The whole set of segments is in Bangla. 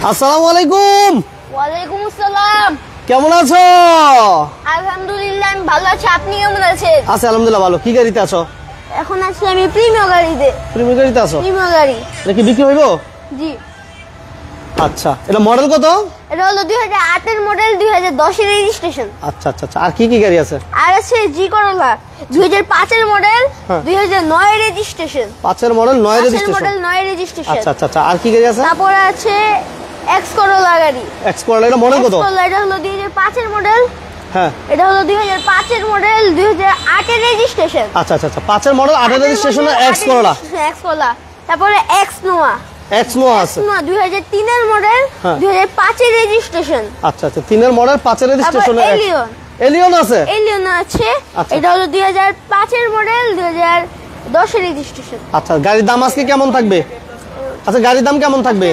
আসসালামু আলাইকুম। ওয়ালাইকুম আসসালাম। কেমন আছো? আলহামদুলিল্লাহ আমি ভালো আছি, আপনি কেমন আছেন? আছি আলহামদুলিল্লাহ ভালো। কি গাড়িতে আছো? এখন আছি আমি প্রিমিয় গাড়িতে। প্রিমিয়াম গাড়িতে আছো? প্রিমিয় গাড়ি। এটা কি বিক্রি হইব? জি। আচ্ছা, এটা মডেল কত? এটা হলো 2008 এর মডেল, 2010 এর রেজিস্ট্রেশন। আচ্ছা আচ্ছা আচ্ছা। আর কি কি গাড়ি আছে? আর আছে জি করোলা 2005 এর মডেল, হ্যাঁ। 2009 এর রেজিস্ট্রেশন। 5 এর মডেল 9 এর রেজিস্ট্রেশন। মডেল 9 এর রেজিস্ট্রেশন। আচ্ছা আচ্ছা আচ্ছা। আর কি গাড়ি আছে? তারপর আছে এক্স করোলা গাড়ি। এক্স করোলা, এটা মডেল কত? করোলা এটা হলো 2005 এর মডেল। হ্যাঁ। এটা হলো 2005 এর মডেল, 2008 এর রেজিস্ট্রেশন। আচ্ছা আচ্ছা আচ্ছা। 5 এর মডেল 8 এর registration X Corolla. X Corolla. তারপরে এক্স নোয়া। এক্স নোয়া আছে। নোয়া 2003 এর মডেল, হ্যাঁ। 2005 এর রেজিস্ট্রেশন। আচ্ছা আচ্ছা। 3 এর মডেল 5 এর রেজিস্ট্রেশন। এলিয়ন। এলিয়ন আছে? এলিয়ন আছে। আচ্ছা। এটা হলো 2005 এর মডেল, 2010 এর রেজিস্ট্রেশন। আচ্ছা, গাড়ির দাম আজকে কেমন থাকবে? আচ্ছা, গাড়ির দাম কেমন থাকবে?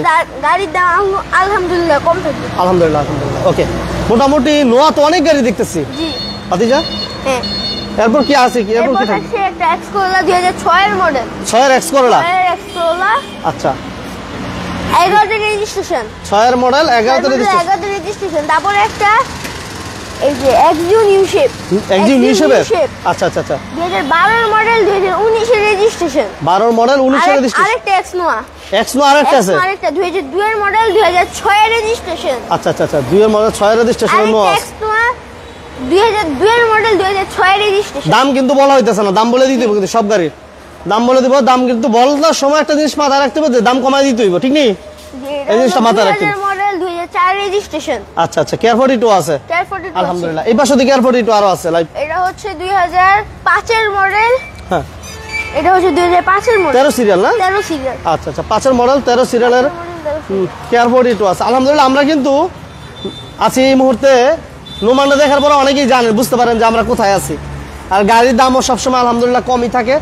গাড়ির দাম আলহামদুলিল্লাহ কম থাকবে। আলহামদুলিল্লাহ আলহামদুলিল্লাহ। ওকে, মোটামুটি নোয়া তো অনেক গাড়ি দেখতেছি। জি। আতিজা, হ্যাঁ। এরপর কি আছে? কি এরপর কি এরপর থাকবে? আছে একটা এক্স করোলা 2006 এর মডেল। 6 এর এক্স করোলা। 6 এর এক্স করোলা আচ্ছা, 11 এর রেজিস্ট্রেশন। 6 এর মডেল 11 এর রেজিস্ট্রেশন। 11 এর রেজিস্ট্রেশন। তারপর একটা এই যে এক্সইউ নিউ শেপ। একজন নিউশেপে। আচ্ছা আচ্ছা আচ্ছা। 2012 এর মডেল, 2019 এর রেজিস্ট্রেশন। 12 এর মডেল 19 এর রেজিস্ট্রেশন। আরেকটা এক্স নোয়া। এক্স নো আরেকটা আছে? আরেকটা 2002 এর মডেল, 2006 এর রেজিস্ট্রেশন। আচ্ছা আচ্ছা আচ্ছা। 2 এর মডেল 6 এর রেজিস্ট্রেশন নোয়া আরেকটা আছে। এক্স নোয়া 2002 এর মডেল, 2006 এর রেজিস্ট্রেশন। দাম কিন্তু বলা হইতেছে না, দাম বলে দিতে হবে কিন্তু সব গাড়ির দাম বলে দিব। দাম কিন্তু বলার সময় একটা জিনিস মাথায় রাখতে হবে যে দাম কমাই দিতে হইব, ঠিক নেই? এই জিনিসটা মাথায় রাখতে হবে। Model 2004 registration. আচ্ছা আচ্ছা। কেয়ার 42 আছে? 442 আলহামদুলিল্লাহ। এই পাশে কেয়ার 42 আরো আছে লাইভ। এটা হচ্ছে 2005 এর মডেল। হ্যাঁ। এটা হচ্ছে 2005 এর মডেল। 13 সিরিয়াল না? 13 সিরিয়াল। আচ্ছা আচ্ছা। 5 এর মডেল 13 সিরিয়ালের কেয়ার 42 আছে। আলহামদুলিল্লাহ। আমরা কিন্তু আছি এই মুহূর্তে নোমানটা দেখার পরে অনেকেই জানেন, বুঝতে পারেন যে আমরা কোথায় আছি। আর গাড়ির দামও সবসময় আলহামদুলিল্লাহ কমই থাকে।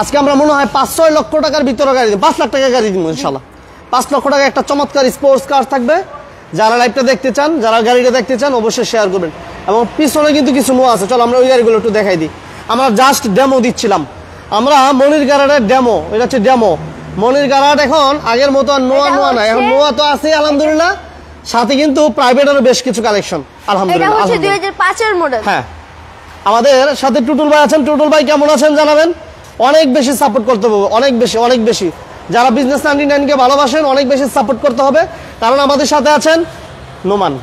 আজকে আমরা মনে হয় 5-6 লক্ষ টাকার ভিতরে গাড়ি দিব, 5 লাখ টাকা গাড়ি দিব ইনশাল্লাহ। 5 লক্ষ টাকা একটা চমৎকার স্পোর্টস কার থাকবে। যারা লাইভটা দেখতে চান, যারা গাড়িটা দেখতে চান, অবশ্যই শেয়ার করবেন। এবং পিছনে কিন্তু কিছু নোয়া আছে, চলো আমরা ওই গাড়িগুলো একটু দেখাই দিই। আমরা জাস্ট ডেমো দিচ্ছিলাম। আমরা মনির গারাটের ডেমো, এটা হচ্ছে ডেমো। মনির গারাট এখন আগের মতো আর নোয়া না, এখন নোয়া তো আছে আলহামদুলিল্লাহ। সাথে কিন্তু প্রাইভেটেরও বেশ কিছু কালেকশন এটা আলহামদুলিল্লাহ। হচ্ছে 2005 এর মডেল। হ্যাঁ। আমাদের সাথে টুটুল ভাই আছেন। টুটুল ভাই কেমন আছেন জানাবেন। অনেক বেশি সাপোর্ট করতে হবে, অনেক বেশি অনেক বেশি। যারা বিজনেস 99 কে ভালোবাসেন অনেক বেশি সাপোর্ট করতে হবে, কারণ আমাদের সাথে আছেন নোমান।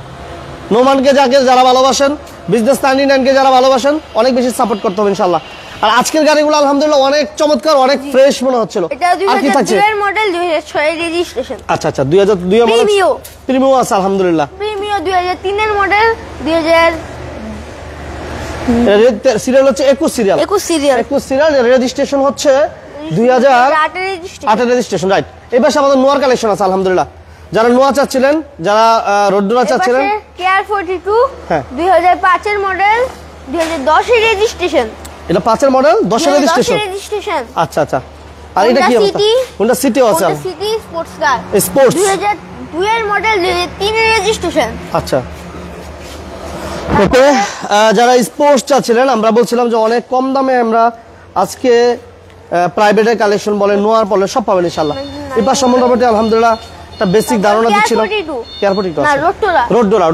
নোমানকে যারা ভালোবাসেন, বিজনেস 99 কে যারা ভালোবাসেন, অনেক বেশি সাপোর্ট করতে হবে ইনশাআল্লাহ। আর আজকের গাড়িগুলো আলহামদুলিল্লাহ অনেক চমৎকার, অনেক ফ্রেশ মনে হচ্ছিল। এটা আর কি থাকছে? 2002 এর মডেল, 2006 এর রেজিস্ট্রেশন। আচ্ছা আচ্ছা। 2002 এর মডেল প্রিমিয়াম আছে আলহামদুলিল্লাহ। প্রিমিয়াম 2003 এর মডেল, 2000 সিরিয়াল হচ্ছে 21 সিরিয়াল। 21 সিরিয়াল। 21 সিরিয়াল। রেজিস্ট্রেশন হচ্ছে 2008 এর রেজিস্ট্রেশন। 8 এর রেজিস্ট্রেশন, রাইট। এই পাশে আমাদের নোয়ার কালেকশন আছে আলহামদুলিল্লাহ। যারা নোয়া চাচ্ছিলেন, যারা রোডডোরা চাচ্ছিলেন, কেয়ার 42 হ্যাঁ। 2005 এর মডেল, 2010 এর রেজিস্ট্রেশন। এটা 5 এর মডেল, 10 এর রেজিস্ট্রেশন। আচ্ছা আচ্ছা। আর এটা কি অবস্থা? হোন্ডা সিটিও আছে। Honda city sports car sports 2002 এর মডেল, 2003 এর রেজিস্ট্রেশন। আচ্ছা। ওকে, যারা স্পোর্টস চাচ্ছিলেন, আমরা বলছিলাম যে অনেক কম দামে আমরা আজকে প্রাইভেটের কালেকশন বলে, নোয়ার বলে সব পাবেন ইনশাআল্লাহ। এই পাশে মোটামুটি আলহামদুলিল্লাহ একটা বেসিক ধারণা দিচ্ছিলাম। কেয়ার 42 না, রোডডোরা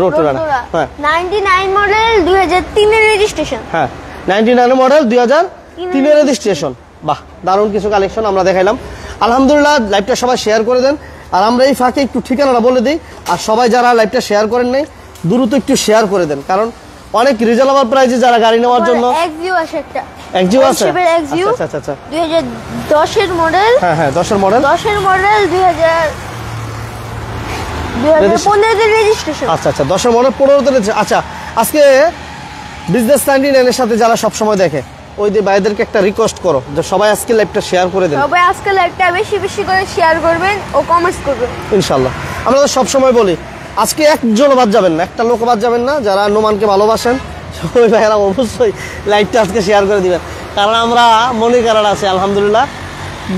হ্যাঁ। 99 মডেল, 2003 এর রেজিস্ট্রেশন। হ্যাঁ, 99 মডেল, 2003 এর রেজিস্ট্রেশন। বাহ, দারুণ কিছু কালেকশন আমরা দেখাইলাম আলহামদুলিল্লাহ। লাইভটা সবাই শেয়ার করে দেন। আর আমরা এই ফাঁকে একটু ঠিকানাটা বলে দিই। আর সবাই যারা লাইভটা শেয়ার করেন নাই, দ্রুত একটু শেয়ার করে দেন, কারণ অনেক রিজনেবল প্রাইসে যারা গাড়ি নেওয়ার জন্য। এক্সইউ আছে একটা। এক্সইউ আছে? এক্সইউ আচ্ছা আচ্ছা আচ্ছা। 2010 এর মডেল। হ্যাঁ হ্যাঁ, 10 এর মডেল। 10 এর মডেল, 2015 এর রেজিস্ট্রেশন। আচ্ছা আচ্ছা। 10 এর মডেল, 15 তে রেজিস্ট্রেশন। আচ্ছা, আজকে বিজনেস 99 এর সাথে যারা সব সময় দেখে, ওই যে ভাইদেরকে একটা রিকোয়েস্ট করো যে সবাই আজকে লাইভটা শেয়ার করে দেন। সবাই আজকে লাইভটা বেশি বেশি করে শেয়ার করবেন ও কমেন্টস করবেন ইনশাআল্লাহ। আমরা তো সব সময় বলি আজকে একজন বাদ যাবেন না, একটা লোক বাদ যাবেন না। যারা নোমানকে ভালোবাসেন সবাই ভাইরা অবশ্যই লাইভটা আজকে শেয়ার করে দিবেন, কারণ আমরা মনে করার আছে আলহামদুলিল্লাহ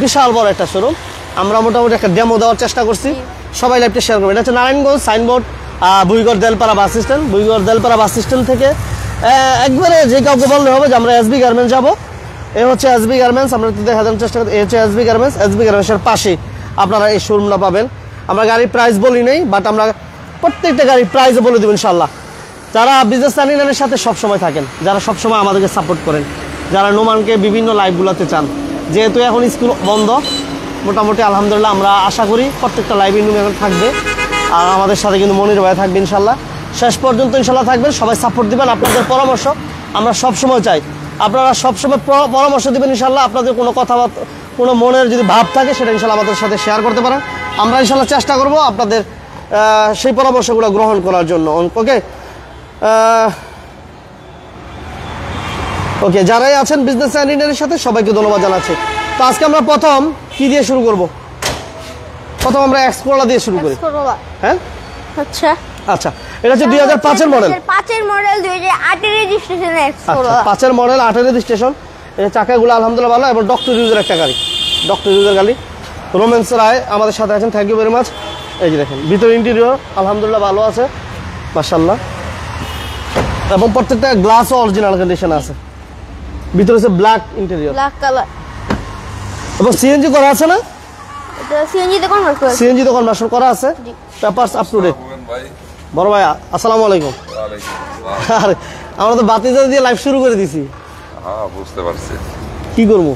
বিশাল বড় একটা শোরুম। আমরা মোটামুটি একটা ডেমো দেওয়ার চেষ্টা করছি, সবাই লাইভটা শেয়ার করবেন। এটা হচ্ছে নারায়ণগঞ্জ সাইনবোর্ড, বুইগড় দেলপাড়া বাস স্ট্যান্ড। বুইগড় দেলপাড়া বাস স্ট্যান্ড থেকে একবারে যে কাউকে বললে হবে যে আমরা এসবি গার্মেন্টস যাবো। এ হচ্ছে এসবি গার্মেন্টস, আমরা একটু দেখানোর চেষ্টা করি। এ হচ্ছে এসবি গার্মেন্টস। এসবি গার্মেন্টসের পাশে আপনারা এই শোরুমটা পাবেন। আমরা গাড়ির প্রাইস বলি নাই, বাট আমরা প্রত্যেকটা গাড়ির প্রাইসও বলে দেবো ইনশাল্লাহ। যারা বিজনেস চ্যানেলের সাথে সবসময় থাকেন, যারা সবসময় আমাদেরকে সাপোর্ট করেন, যারা নোমানকে বিভিন্ন লাইভগুলোতে চান, যেহেতু এখন স্কুল বন্ধ, মোটামুটি আলহামদুলিল্লাহ আমরা আশা করি প্রত্যেকটা লাইভে নোমান থাকবে। আর আমাদের সাথে কিন্তু মনির ভাই থাকবে ইনশাল্লাহ, শেষ পর্যন্ত ইনশাল্লাহ থাকবেন। সবাই সাপোর্ট দিবেন, আপনাদের পরামর্শ আমরা সবসময় চাই, আপনারা সবসময় পরামর্শ দিবেন ইনশাল্লাহ। আপনাদের কোনো কথাবার্তা, কোনো মনের যদি ভাব থাকে সেটা ইনশাল্লাহ আমাদের সাথে শেয়ার করতে পারেন। আমরা ইনশাল্লাহ চেষ্টা করব আপনাদের সেই পরামর্শগুলো গ্রহণ করার জন্য। ওকে ওকে, যারাই আছেন বিজনেস ইন্ডিয়ানের সাথে সবাইকে ধন্যবাদ জানাচ্ছি। তো আজকে আমরা প্রথম কি দিয়ে শুরু করব? প্রথম আমরা এক্স করোলা দিয়ে শুরু করি। হ্যাঁ আচ্ছা আচ্ছা, এটা হচ্ছে 2005 এর মডেল। 2005 এর মডেল, 2008 এর রেজিস্ট্রেশন এক্স করোলা। 5 এর মডেল, 8 এর রেজিস্ট্রেশন। এই চাকাগুলো আলহামদুলিল্লাহ ভালো এবং ডক্টর ইউজের একটা গাড়ি, ডক্টর ইউজের গাড়ি। রোমেন্স রায় আমাদের সাথে আছেন, থ্যাংক ইউ ভেরি মাচ। এই যে দেখেন ভিতর ইন্টেরিয়র আলহামদুলিল্লাহ ভালো আছে মাশাআল্লাহ, এবং প্রত্যেকটা গ্লাসও অরিজিনাল কন্ডিশন আছে। ভিতরে হচ্ছে ব্ল্যাক ইন্টেরিয়র, ব্ল্যাক কালার, এবং সিএনজি করা আছে না? এটা সিএনজি তে কনভার্ট করে, সিএনজি তো কনভার্সন করা আছে, পেপারস আপ টু ডেট। বড় ভাই আসসালামু আলাইকুম। আরে আমরা তো বাতিজা দিয়ে লাইভ শুরু করে দিছি। হ্যাঁ বুঝতে পারছি, কি করবো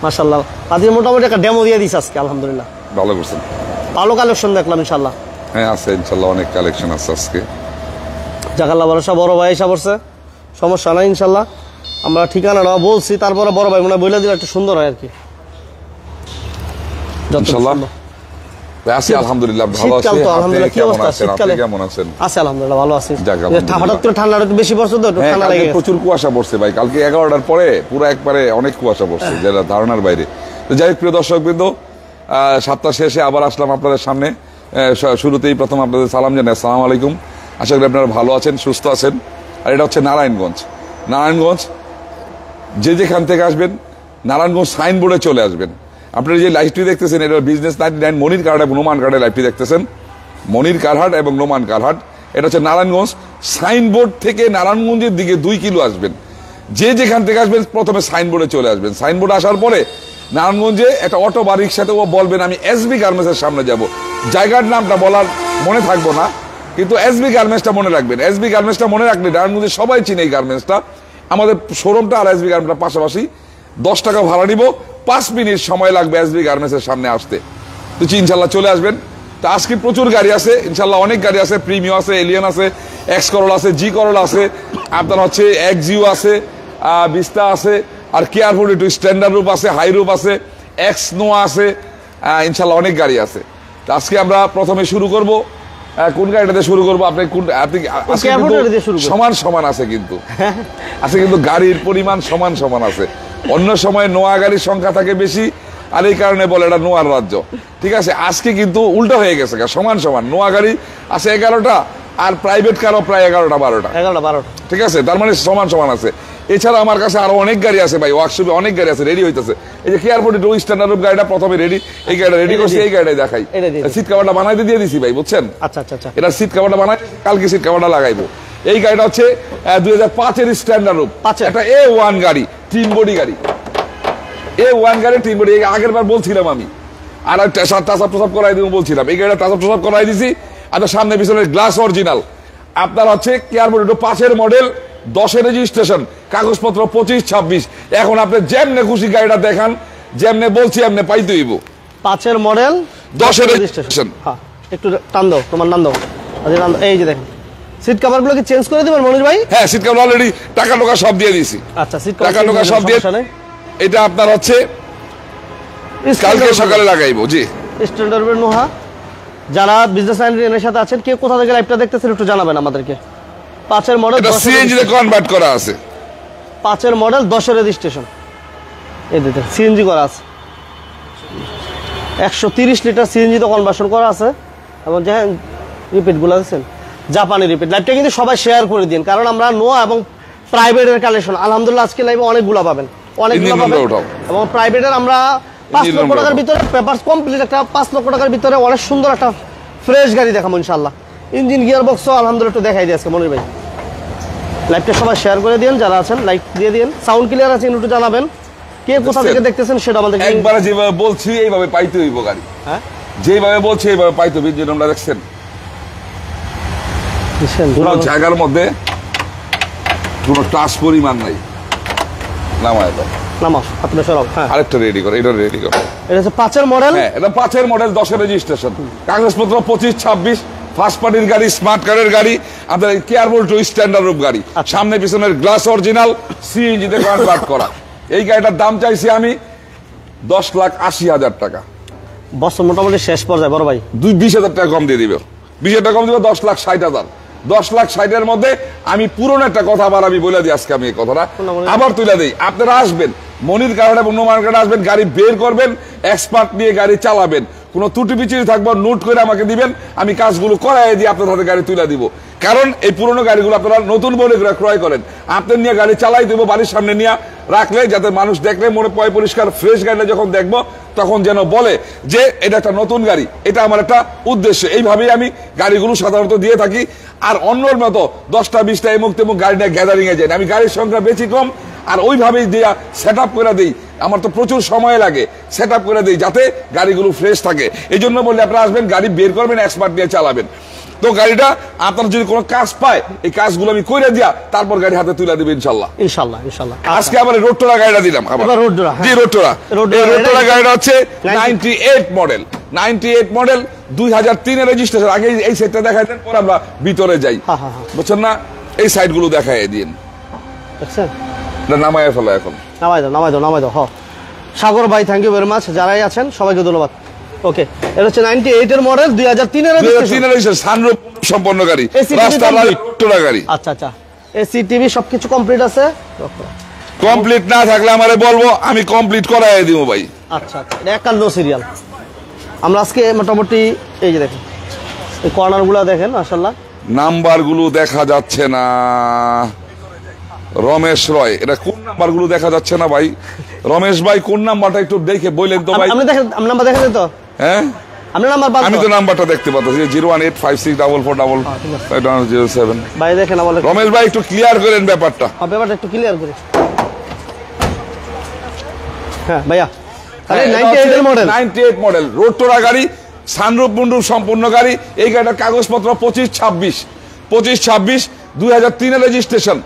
মাশাআল্লাহ। বাতিজা মোটামুটি একটা ডেমো দিয়ে দিছে আজকে আলহামদুলিল্লাহ, ভালো করছেন। ভালো কালেকশন দেখলাম ইনশাআল্লাহ। হ্যাঁ আছে ইনশাল্লাহ, অনেক কালেকশন আছে আজকে। জাকাল্লাহ ভরসা, বড় ভাই এসে পড়ছে, সমস্যা নাই ইনশাল্লাহ। আমরা ঠিকানাটা বলছি, তারপরে বড় ভাই মনে হয় বলে দিলে একটু সুন্দর হয় আর কি। ইনশাল্লাহ আছি আলহামদুলিল্লাহ, ভালো আছি। শীতকাল তো আলহামদুলিল্লাহ, কি কেমন অবস্থা আছেন? আপনি শীতকালে? কেমন আছেন? আছে আলহামদুলিল্লাহ ভালো আছি। যাক, আলহামদুলিল্লাহ। হঠাৎ করে ঠান্ডাটা একটু বেশি পড়ছে তো একটু হ্যাঁ, ঠান্ডা কালকে লেগে গেছে। প্রচুর কুয়াশা পড়ছে ভাই, কালকে 11টার পরে পুরো একবারে অনেক কুয়াশা পড়ছে, যেটা ধারণার বাইরে। তো যাই হোক প্রিয় দর্শক বৃন্দ, সপ্তাহ শেষে আবার আসলাম আপনাদের সামনে। শুরুতেই প্রথম আপনাদের সালাম জানাই, আসসালামু আলাইকুম। আশা করি আপনারা ভালো আছেন, সুস্থ আছেন। আর এটা হচ্ছে নারায়ণগঞ্জ। নারায়ণগঞ্জ যে যেখান থেকে আসবেন, নারায়ণগঞ্জ সাইনবোর্ডে চলে আসবেন। আপনারা যে লাইভটি দেখতেছেন, এটা বিজনেস 99 মনির কারহাট এবং নোমান কারহাটের লাইভটি দেখতেছেন। মনির কারহাট এবং নোমান কারহাট, এটা হচ্ছে নারায়ণগঞ্জ সাইনবোর্ড থেকে নারায়ণগঞ্জের দিকে 2 কিলো আসবেন। যে যেখান থেকে আসবেন প্রথমে সাইনবোর্ডে চলে আসবেন। সাইনবোর্ডে আসার পরে নারায়ণগঞ্জে একটা অটো বা রিক্সাতে ও বলবেন আমি এসবি গার্মেন্টসের সামনে যাব। জায়গার নামটা বলার মনে থাকবো না, কিন্তু এসবি গার্মেন্টসটা মনে রাখবেন। এসবি গার্মেন্টসটা মনে রাখলে নারায়ণগঞ্জে সবাই চিনে এই গার্মেন্টসটা। আমাদের শোরুমটা আর এসবি গার্মেন্টসটা পাশাপাশি। 10 টাকা ভাড়া নিব, 5 মিনিট সময় লাগবে এসবি গার্মেন্টসের সামনে আসতে। তো ইনশাল্লাহ চলে আসবেন। তো আজকে প্রচুর গাড়ি আছে ইনশাল্লাহ, অনেক গাড়ি আছে। প্রিমিও আছে, এলিয়ন আছে, এক্স করোলা আছে, জি করোলা আছে, আপনার হচ্ছে এক্সজিও আছে, বিস্তা আছে, আর কেয়ার 42 স্ট্যান্ডার্ড রূপ আছে, হাই রূপ আছে, এক্স নোয়া আছে, ইনশাল্লাহ অনেক গাড়ি আছে। তো আজকে আমরা প্রথমে শুরু করব, কোন গাড়িটাতে শুরু করবো? আপনি সমান সমান আছে, কিন্তু আছে কিন্তু গাড়ির পরিমাণ সমান সমান আছে। অন্য সময় নোয়া গাড়ির সংখ্যা থাকে বেশি, আর এই কারণে বলে এটা নোয়ার রাজ্য। ঠিক আছে, আজকে কিন্তু উল্টো হয়ে গেছে, সমান সমান নোয়া গাড়ি আছে 11টা, আর প্রাইভেট কারও প্রায় 11টা 12টা। ঠিক আছে, তার মানে সমান সমান আছে। এছাড়া আমার কাছে আরো অনেক গাড়ি আছে ভাই, ওয়ার্কশপে অনেক গাড়ি আছে, রেডি হইতেছে। এই যে কেয়ার 42 স্ট্যান্ডার্ড গাড়িটা প্রথমে রেডি, এই গাড়িটা রেডি করছি, এই গাড়িটাই দেখাই। সিট কভারটা বানাইতে দিয়ে দিছি ভাই, বুঝছেন? আচ্ছা আচ্ছা আচ্ছা, এটা সিট কভারটা বানাই, কালকে সিট কভারটা লাগাইবো। এই গাড়িটা হচ্ছে 2005 এর স্ট্যান্ডার্ড রূপ, একটা A1 গাড়ি, 3 বডি গাড়ি। A1 গাড়ি 3 বডি, আগের বার বলছিলাম আমি, আর টাচাপ টাচাপ করাই দিব বলছিলাম। এই গাড়িটা টাচাপ টাচাপ করাই দিছি। আর সামনে পিছনে গ্লাস অরিজিনাল। আপনার হচ্ছে কেয়ার 42 5 এর মডেল, 10 এর রেজিস্ট্রেশন, কাগজপত্র 25-26। এখন আপনি যেমনে খুশি গাড়িটা দেখান, যেমনে বলছি এমনে পাইতে হইব। 5 এর মডেল, 10 এর রেজিস্ট্রেশন। হ্যাঁ, একটু টান দাও, তোমার নাম দাও। এই যে দেখেন সিট কভার গুলো কি চেঞ্জ করে দিবেন মনির ভাই? হ্যাঁ, সিট কভার অলরেডি টাকা টোকা সব দিয়ে দিছি। আচ্ছা, সিট টাকা টোকা সব দিয়ে, এটা আপনার হচ্ছে কালকে সকালে লাগাইবো। জি, স্ট্যান্ডার্ড নোহা। যারা বিজনেস লাইনের সাথে আছেন, কে কোথা থেকে লাইভটা দেখতেছেন একটু জানাবেন আমাদেরকে। 5 এর মডেল, এটা সিএনজি তে কনভার্ট করা আছে। 5 এর মডেল, 10 এর রেজিস্ট্রেশন। এই দেখেন সিএনজি করা আছে, 130 লিটার সিএনজি তে কনভার্সন করা আছে। এবং যে রিপিটগুলো আছেন জাপানি রিপিট। লাইভটা কিন্তু সবাই শেয়ার করে দিন, কারণ আমরা নোয়া এবং প্রাইভেটের কালেকশন আলহামদুলিল্লাহ আজকে লাইভে অনেকগুলো পাবেন, অনেকগুলো পাবেন। এবং প্রাইভেটের আমরা 5 লক্ষ টাকার ভিতরে পেপারস কমপ্লিট একটা 5 লক্ষ টাকার ভিতরে অনেক সুন্দর একটা ফ্রেশ গাড়ি দেখাবো ইনশাআল্লাহ। ইঞ্জিন গিয়ার বক্সও আলহামদুলিল্লাহ একটু দেখাই দিই আজকে মনির ভাই। লাইভটা সবাই শেয়ার করে দিন, যারা আছেন লাইক দিয়ে দিন। সাউন্ড ক্লিয়ার আছে একটু জানাবেন, কে কোথা থেকে দেখতেছেন সেটা আমাদের একবারে যেভাবে বলছি এইভাবে পাইতে হইব গাড়ি। হ্যাঁ, যেভাবে বলছে এইভাবে পাইতো ইঞ্জিন রুমটা দেখছেন কোনো জায়গার মধ্যে কোনো টাচ পরিমাণ নাই। নামায় দাও, নামাও আপনি সরাও। হ্যাঁ, আরেকটা রেডি করো, এটা রেডি করো। এটা হচ্ছে 5-এর মডেল। হ্যাঁ, এটা 5-এর মডেল, 10-এর রেজিস্ট্রেশন, কাগজপত্র 25-26, ফার্স্ট পার্টির গাড়ি, স্মার্ট কার্ডের গাড়ি, আপনার কেয়ারফুল টু স্ট্যান্ডার্ড রূপ গাড়ি, সামনে পিছনের গ্লাস অরিজিনাল, সিএনজিতে কনভার্ট করা। এই গাড়িটার দাম চাইছি আমি 10,80,000 টাকা। বছর মোটামুটি শেষ পর্যায়ে বড় ভাই, 20,000 টাকা কম দিয়ে দিবে, 20,000 টাকা কম দিবে, 10,60,000। 10,60,000-এর মধ্যে আমি পুরনো একটা কথা আবার আমি বলে দিই, আজকে আমি এই কথাটা আবার তুলে দিই। আপনারা আসবেন মনির কারণে এবং নোমান কারণে আসবেন, গাড়ি বের করবেন, এক্সপার্ট নিয়ে গাড়ি চালাবেন, কোনো ত্রুটি বিচ্যুতি থাকবে নোট করে আমাকে দিবেন, আমি কাজগুলো করাই দিয়ে আপনার হাতে গাড়ি তুলে দিব। কারণ এই পুরনো গাড়িগুলো আপনারা নতুন বলে ক্রয় করেন, আপনার নিয়ে গাড়ি চালাই দেবো, বাড়ির সামনে নিয়ে রাখলে যাতে মানুষ দেখলে মনে পয় পরিষ্কার ফ্রেশ গাড়িটা যখন দেখবো তখন যেন বলে যে এটা একটা নতুন গাড়ি। এটা আমার একটা উদ্দেশ্য, এইভাবেই আমি গাড়িগুলো সাধারণত দিয়ে থাকি। আর অন্যর মতো 10টা 20টা এমুক তেমুক গাড়ি নিয়ে গ্যাদারিং এ যাই, আমি গাড়ির সংখ্যা বেশি কম, আর ওইভাবেই দিয়া সেট আপ করে দিই। আমার তো প্রচুর সময় লাগে, সেট আপ করে দিই যাতে গাড়িগুলো ফ্রেশ থাকে। এই জন্য বললে আপনারা আসবেন, গাড়ি বের করবেন, এক্সপার্ট নিয়ে চালাবেন। তো গাড়িটা আপনার যদি কোনো কাজ পায়, এই কাজগুলো আমি করে দিয়া তারপর গাড়ি হাতে তুলে দেবে ইনশাল্লাহ। ইনশাল্লাহ ইনশাল্লাহ। আজকে আবার রোডটোরা গাড়িটা দিলাম, রোডটোরা। জি রোডটোরা। এই রোডটোরা গাড়িটা হচ্ছে 98 মডেল, 98 মডেল, 2003-এর রেজিস্ট্রেশন। আগে এই সাইডটা দেখাই দেন, পরে আমরা ভিতরে যাই, বুঝছেন না? এই সাইড গুলো দেখাই দিন, দেখছেন? নামায় ফেলো এখন, নামাই দাও নামাই দাও নামাই দাও। সাগর ভাই, থ্যাংক ইউ ভেরি মাচ, যারাই আছেন সবাইকে ধন্যবাদ। ওকে, এটা হচ্ছে 98-এর মডেল, 2003-এর রেজিস্ট্রেশন, সানরুফ সম্পন্ন গাড়ি, রাস্তার রোডটোরা গাড়ি। আচ্ছা আচ্ছা, এসি টিভি সবকিছু কমপ্লিট আছে। কমপ্লিট না থাকলে আমারে বলবো, আমি কমপ্লিট করাই দিব ভাই। আচ্ছা আচ্ছা, এটা 51 সিরিয়াল। আমরা আজকে মোটামুটি এই যে দেখেন, এই কর্নার গুলো দেখেন, মাশাআল্লাহ নাম্বার গুলো দেখা যাচ্ছে না। রমেশ রয়, এটা কোন নাম্বার গুলো দেখা যাচ্ছে না ভাই? রমেশ ভাই কোন নাম্বারটা একটু দেখে বললেন তো ভাই। আপনি দেখেন, আপনার নাম্বার দেখেন তো? হ্যাঁ, আপনার নাম্বার বাদ। আমি তো নাম্বারটা দেখতে পাচ্ছি, 01856445507। ভাই দেখেন আমাদের। রমেশ ভাই একটু ক্লিয়ার করেন ব্যাপারটা। ব্যাপারটা একটু ক্লিয়ার করে। হ্যাঁ ভাইয়া, তাহলে 98-এর মডেল, 98 মডেল, রোডটোরা গাড়ি, সানরুফ মুন্ডুপ সম্পূর্ণ গাড়ি। এই গাড়িটার কাগজপত্র 25-26, 2003-এর রেজিস্ট্রেশন,